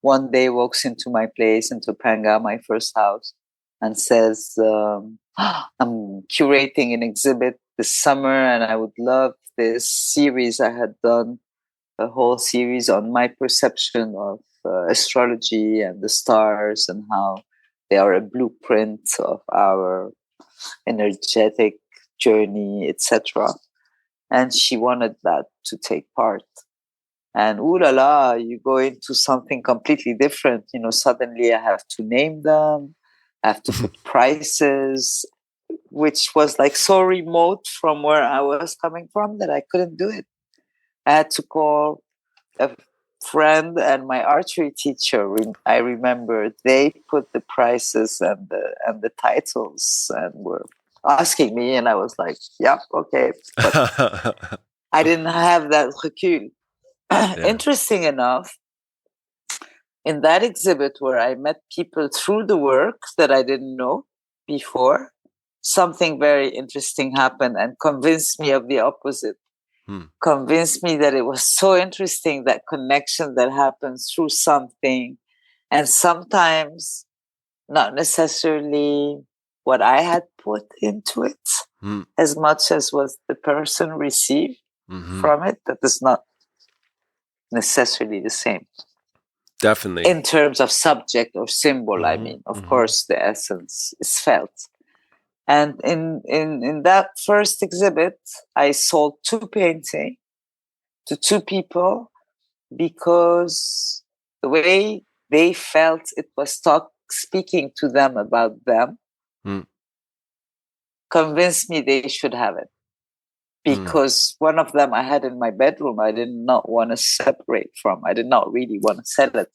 one day walks into my place, into Panga, my first house, and says, I'm curating an exhibit this summer and I would love this series. I had done a whole series on my perception of astrology and the stars and how they are a blueprint of our energetic journey, etc. And she wanted that to take part. And ooh la la, you go into something completely different. Suddenly I have to name them, I have to put prices, which was like so remote from where I was coming from that I couldn't do it. I had to call a friend and my archery teacher. I remember they put the prices and the titles and were asking me, and I was like, "Yep, okay." But I didn't have that recul. Yeah. Interesting enough, in that exhibit where I met people through the work that I didn't know before, something very interesting happened and convinced me of the opposite. Convinced me that it was so interesting, that connection that happens through something, and sometimes not necessarily what I had put into it as much as what the person received from it. That is not necessarily the same. Definitely. In terms of subject or symbol, I mean, of course, the essence is felt. And in that first exhibit, I sold 2 paintings to 2 people because the way they felt it was speaking to them about them convinced me they should have it. Because one of them I had in my bedroom, I did not want to separate from. I did not really want to sell it.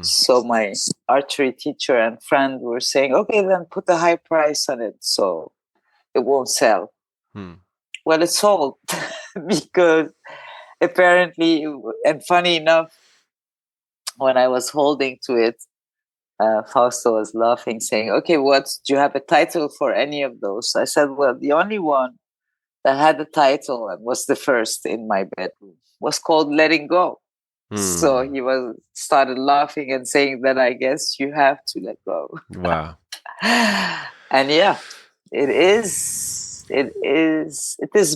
So my archery teacher and friend were saying, okay, then put a high price on it so it won't sell. Well, it sold because apparently, and funny enough, when I was holding to it, Fausto was laughing, saying, "Okay, do you have a title for any of those?" I said, "Well, the only one that had a title and was the first in my bedroom was called Letting Go." So he started laughing and saying that I guess you have to let go. Wow. And yeah, it is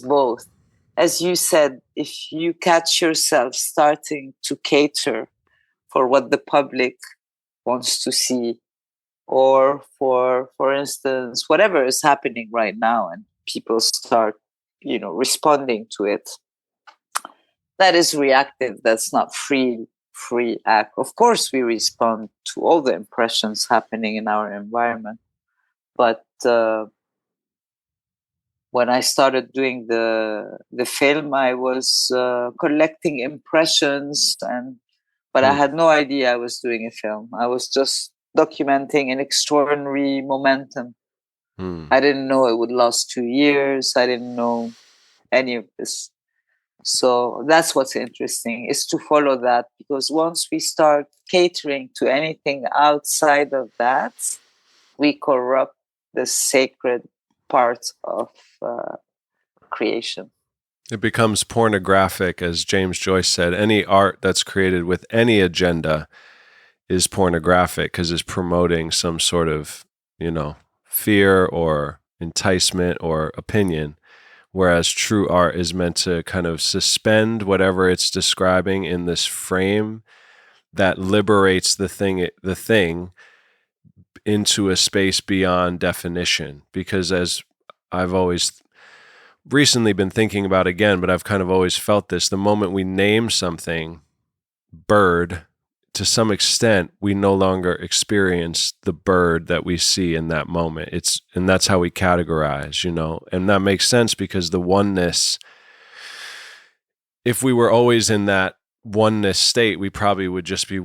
both. As you said, if you catch yourself starting to cater for what the public wants to see, or for instance, whatever is happening right now, and people start, responding to it, that is reactive. That's not free act. Of course, we respond to all the impressions happening in our environment, but when I started doing the film, I was collecting impressions, but I had no idea I was doing a film. I was just documenting an extraordinary momentum. I didn't know it would last 2 years. I didn't know any of this. So that's what's interesting, is to follow that, because once we start catering to anything outside of that, we corrupt the sacred part of creation. It becomes pornographic, as James Joyce said. Any art that's created with any agenda is pornographic because it's promoting some sort of, fear or enticement or opinion. Whereas true art is meant to kind of suspend whatever it's describing in this frame that liberates the thing into a space beyond definition. Because as I've always recently been thinking about again, but I've kind of always felt this, the moment we name something bird, to some extent, we no longer experience the bird that we see in that moment. And that's how we categorize, and that makes sense because the oneness, if we were always in that oneness state, we probably would just be,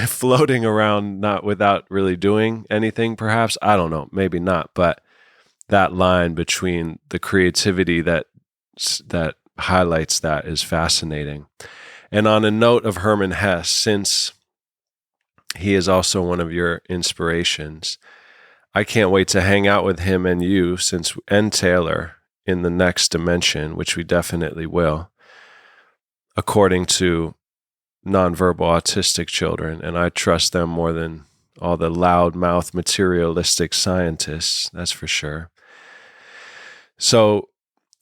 floating around, not without really doing anything, perhaps. I don't know, maybe not, but that line between the creativity that highlights that is fascinating. And on a note of Hermann Hesse, since he is also one of your inspirations, I can't wait to hang out with him and you and Taylor in the next dimension, which we definitely will, according to nonverbal autistic children. And I trust them more than all the loudmouth materialistic scientists, that's for sure. So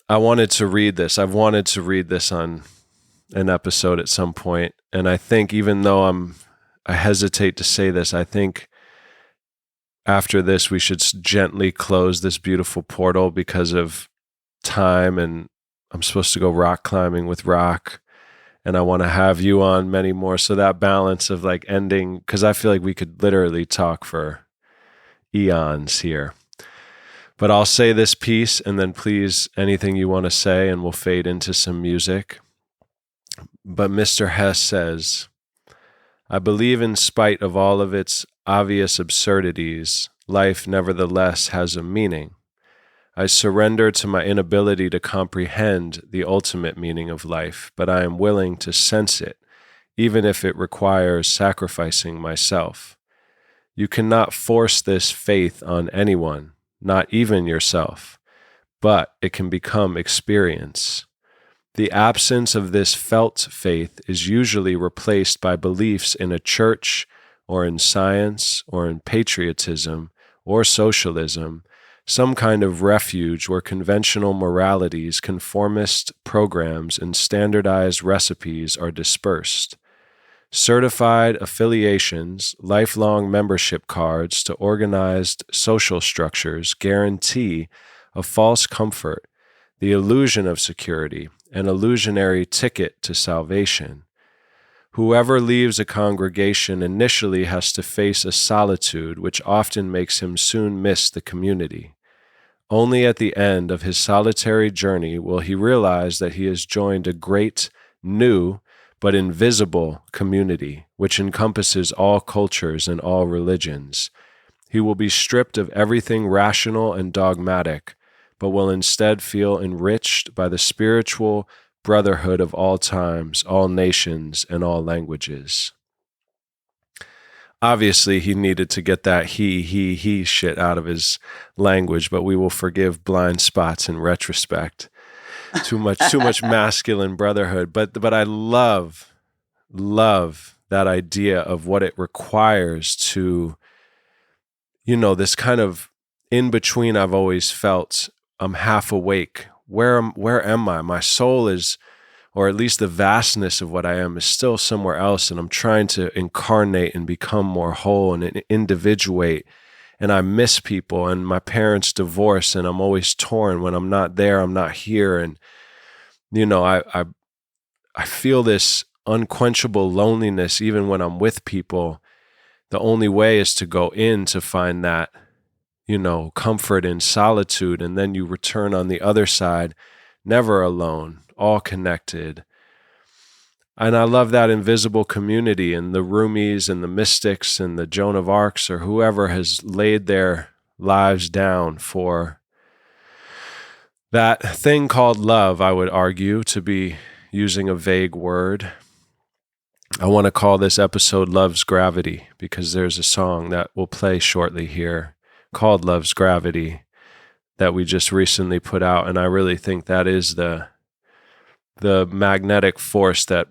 I wanted to read this. I've wanted to read this on an episode at some point. And I think, even though I hesitate to say this, I think after this, we should gently close this beautiful portal because of time. And I'm supposed to go rock climbing with Rock. And I want to have you on many more. So that balance of like ending, because I feel like we could literally talk for eons here. But I'll say this piece, and then please, anything you want to say, and we'll fade into some music. But Mr. Hesse says, "I believe in spite of all of its obvious absurdities, life nevertheless has a meaning. I surrender to my inability to comprehend the ultimate meaning of life, but I am willing to sense it, even if it requires sacrificing myself. You cannot force this faith on anyone, not even yourself, but it can become experience. The absence of this felt faith is usually replaced by beliefs in a church, or in science, or in patriotism, or socialism, some kind of refuge where conventional moralities, conformist programs, and standardized recipes are dispersed. Certified affiliations, lifelong membership cards to organized social structures guarantee a false comfort, the illusion of security, an illusionary ticket to salvation. Whoever leaves a congregation initially has to face a solitude which often makes him soon miss the community. Only at the end of his solitary journey will he realize that he has joined a great, new, but invisible community, which encompasses all cultures and all religions. He will be stripped of everything rational and dogmatic, but will instead feel enriched by the spiritual brotherhood of all times, all nations, and all languages. Obviously, he needed to get that he shit out of his language, but we will forgive blind spots in retrospect. Too much masculine brotherhood. But I love that idea of what it requires to, this kind of in between. I've always felt I'm half awake. Where am I? My soul is, or at least the vastness of what I am, is still somewhere else, and I'm trying to incarnate and become more whole and individuate. And I miss people, and my parents divorce, and I'm always torn. When I'm not there, I'm not here. And I feel this unquenchable loneliness even when I'm with people. The only way is to go in to find that, comfort in solitude, and then you return on the other side, never alone, all connected. And I love that invisible community, and the Rumis and the mystics and the Joan of Arcs, or whoever has laid their lives down for that thing called love. I would argue, to be using a vague word. I want to call this episode Love's Gravity, because there's a song that will play shortly here called Love's Gravity that we just recently put out. And I really think that is the magnetic force that,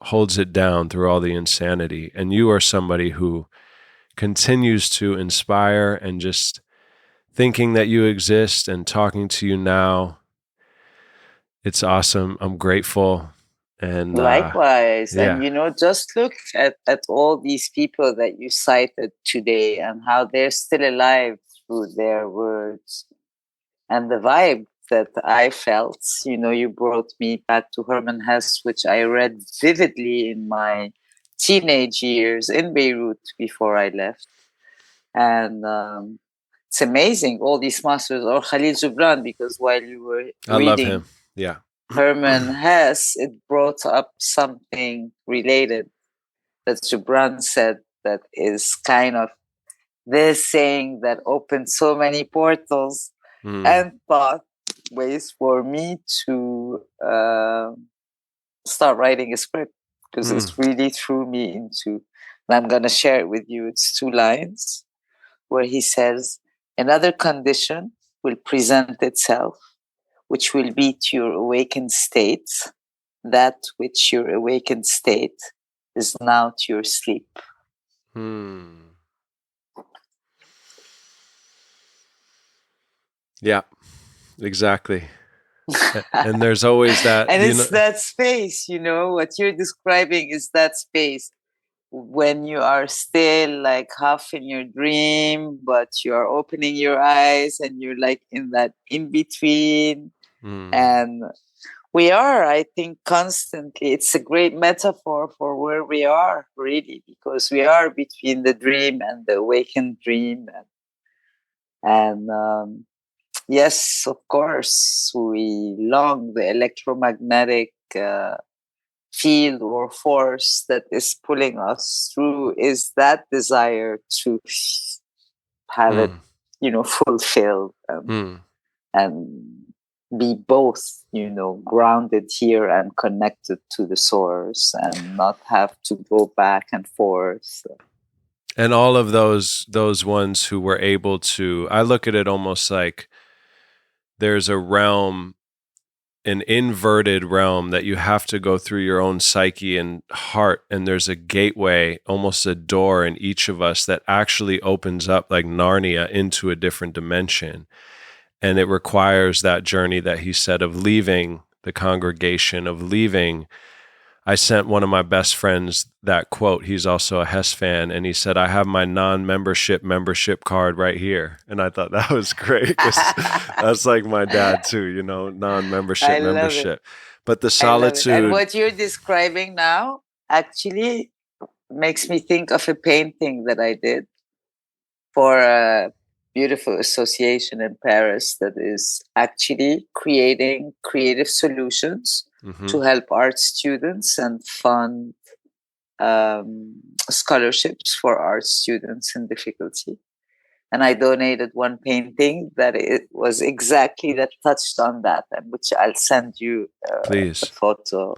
holds it down through all the insanity. And you are somebody who continues to inspire, and just thinking that you exist and talking to you now, it's awesome. I'm grateful. And likewise. yeah. And just look at all these people that you cited today and how they're still alive through their words. And the vibe that I felt, you brought me back to Hermann Hesse, which I read vividly in my teenage years in Beirut before I left. And it's amazing, all these masters, or Khalil Gibran, because while you were I reading love him. Yeah. Hermann Hesse, it brought up something related that Gibran said that is kind of this saying that opened so many portals and pathways for me to start writing a script, because it's really threw me into, and I'm going to share it with you. It's 2 lines where he says, another condition will present itself, which will be to your awakened state, that which your awakened state is now to your sleep. Yeah, exactly. And there's always that. And it's that space, what you're describing is that space when you are still like half in your dream, but you're opening your eyes and you're like in that in between. And we are, I think, constantly, it's a great metaphor for where we are, really, because we are between the dream and the awakened dream. And yes, of course, we long the electromagnetic field or force that is pulling us through is that desire to have it, fulfilled and be both, grounded here and connected to the source, and not have to go back and forth. And all of those ones who were able to, I look at it almost like there's a realm, an inverted realm that you have to go through your own psyche and heart. And there's a gateway, almost a door in each of us that actually opens up like Narnia into a different dimension. And it requires that journey that he said of leaving the congregation, of leaving. I sent one of my best friends that quote. He's also a Hess fan. And he said, I have my non-membership card right here. And I thought that was great, because that's like my dad too, non-membership membership. But the solitude. And what you're describing now actually makes me think of a painting that I did for a beautiful association in Paris that is actually creating creative solutions to help art students and fund scholarships for art students in difficulty. and I donated one painting that it was exactly that touched on that, and which I'll send you a Please. photo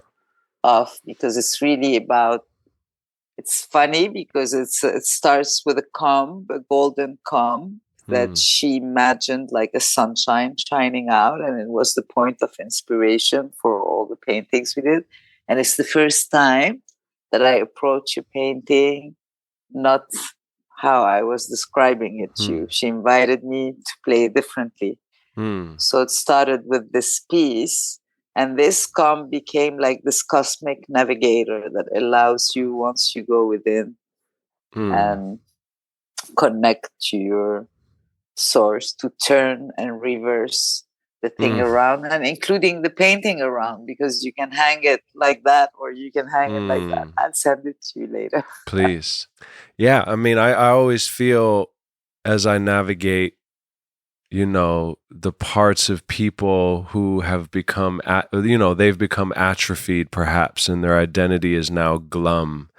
of, because it's really about. It's funny because it starts with a comb, a golden comb that she imagined like a sunshine shining out, and it was the point of inspiration for all the paintings we did. And it's the first time that I approach a painting not how I was describing it to you. She invited me to play differently. So it started with this piece, and this comb became like this cosmic navigator that allows you, once you go within and connect to your source, to turn and reverse the thing around, and including the painting around, because you can hang it like that or you can hang it like that. I'll send it to you later. Please. Yeah, I mean, I always feel as I navigate, you know, the parts of people who have become, they've become atrophied perhaps, and their identity is now glum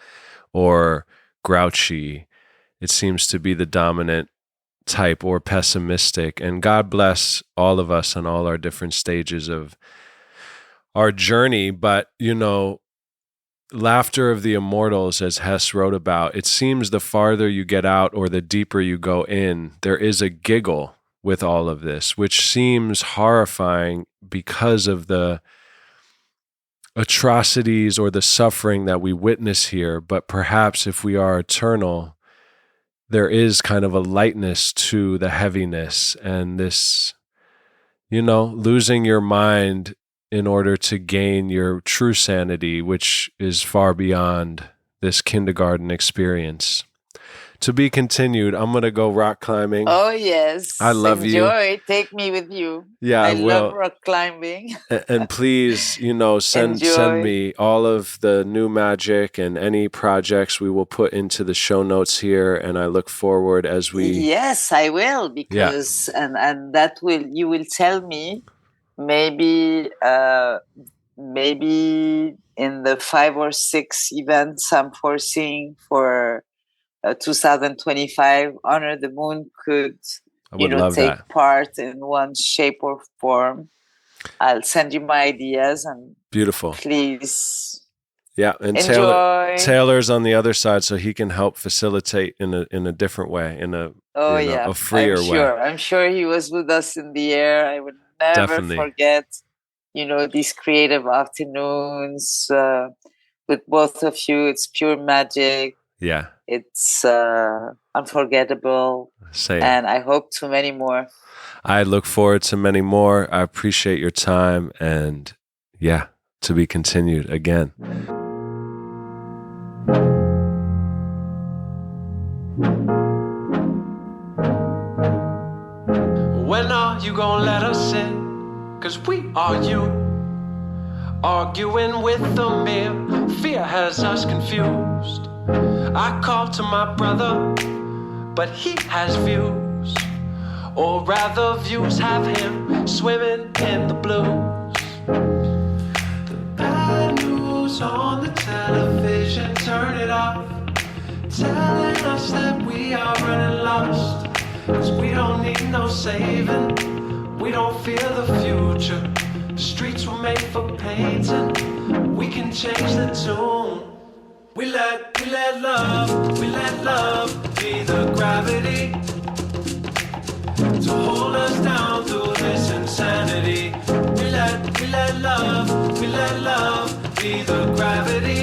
or grouchy. It seems to be the dominant type, or pessimistic. And God bless all of us on all our different stages of our journey. But, you know, laughter of the immortals, as Hess wrote about, it seems the farther you get out or the deeper you go in, there is a giggle with all of this, which seems horrifying because of the atrocities or the suffering that we witness here. But perhaps if we are eternal, there is kind of a lightness to the heaviness and this, you know, losing your mind in order to gain your true sanity, which is far beyond this kindergarten experience. To be continued. I'm going to go rock climbing. Oh, yes. I love you. Enjoy. Take me with you. Yeah, I will. Love rock climbing. And please, you know, send me all of the new magic and any projects we will put into the show notes here. And I look forward as we... Yes, I will, because and that you will tell me maybe in the 5 or 6 events I'm foreseeing for 2025, Honor the Moon could, take part in one shape or form. I'll send you my ideas, and beautiful. Please, and enjoy. Taylor's on the other side, so he can help facilitate in a different way, in a a freer way. I'm sure he was with us in the air. I would never forget, these creative afternoons with both of you. It's pure magic. Yeah. It's unforgettable. Same. And I hope to many more. I look forward to many more. I appreciate your time, and to be continued again. When are you gonna let us in? 'Cause we are you, arguing with the mirror. Fear has us confused. I call to my brother, but he has views, or rather views have him swimming in the blues. The bad news on the television, turn it off, telling us that we are running lost. 'Cause we don't need no saving, we don't fear the future. The streets were made for painting, we can change the tune. We let love be the gravity to hold us down through this insanity. We let love be the gravity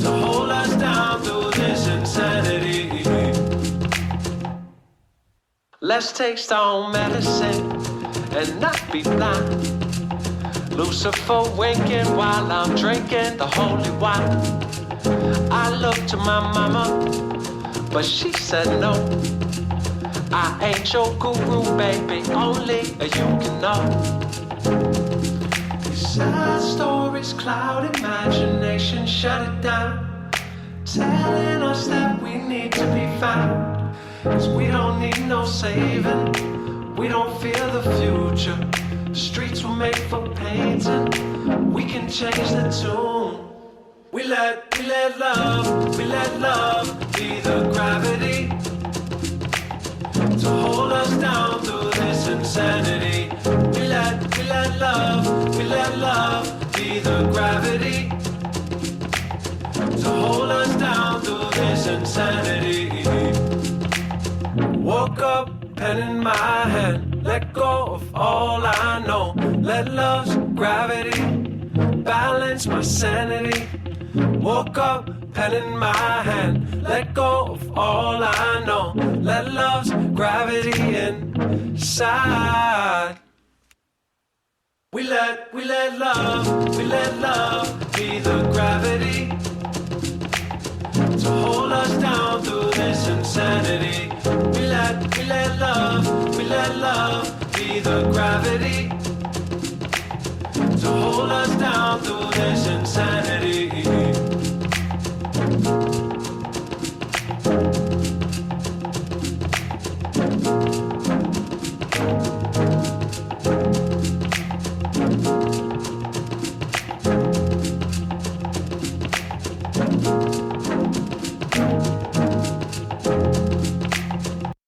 to hold us down through this insanity. Let's taste our own medicine and not be blind. Lucifer winking while I'm drinking the holy wine. I looked to my mama, but she said no. I ain't your guru, baby, only you can know. These sad stories cloud imagination, shut it down, telling us that we need to be found. 'Cause we don't need no saving, we don't fear the future. The streets were made for painting, we can change the tune. We let love be the gravity to hold us down through this insanity. We let love be the gravity to hold us down through this insanity. Woke up, pen in my hand, let go of all I know. Let love's gravity balance my sanity. Woke up, pen in my hand, let go of all I know. Let love's gravity inside. We let love be the gravity to hold us down through this insanity. We let love be the gravity to hold us down through this insanity.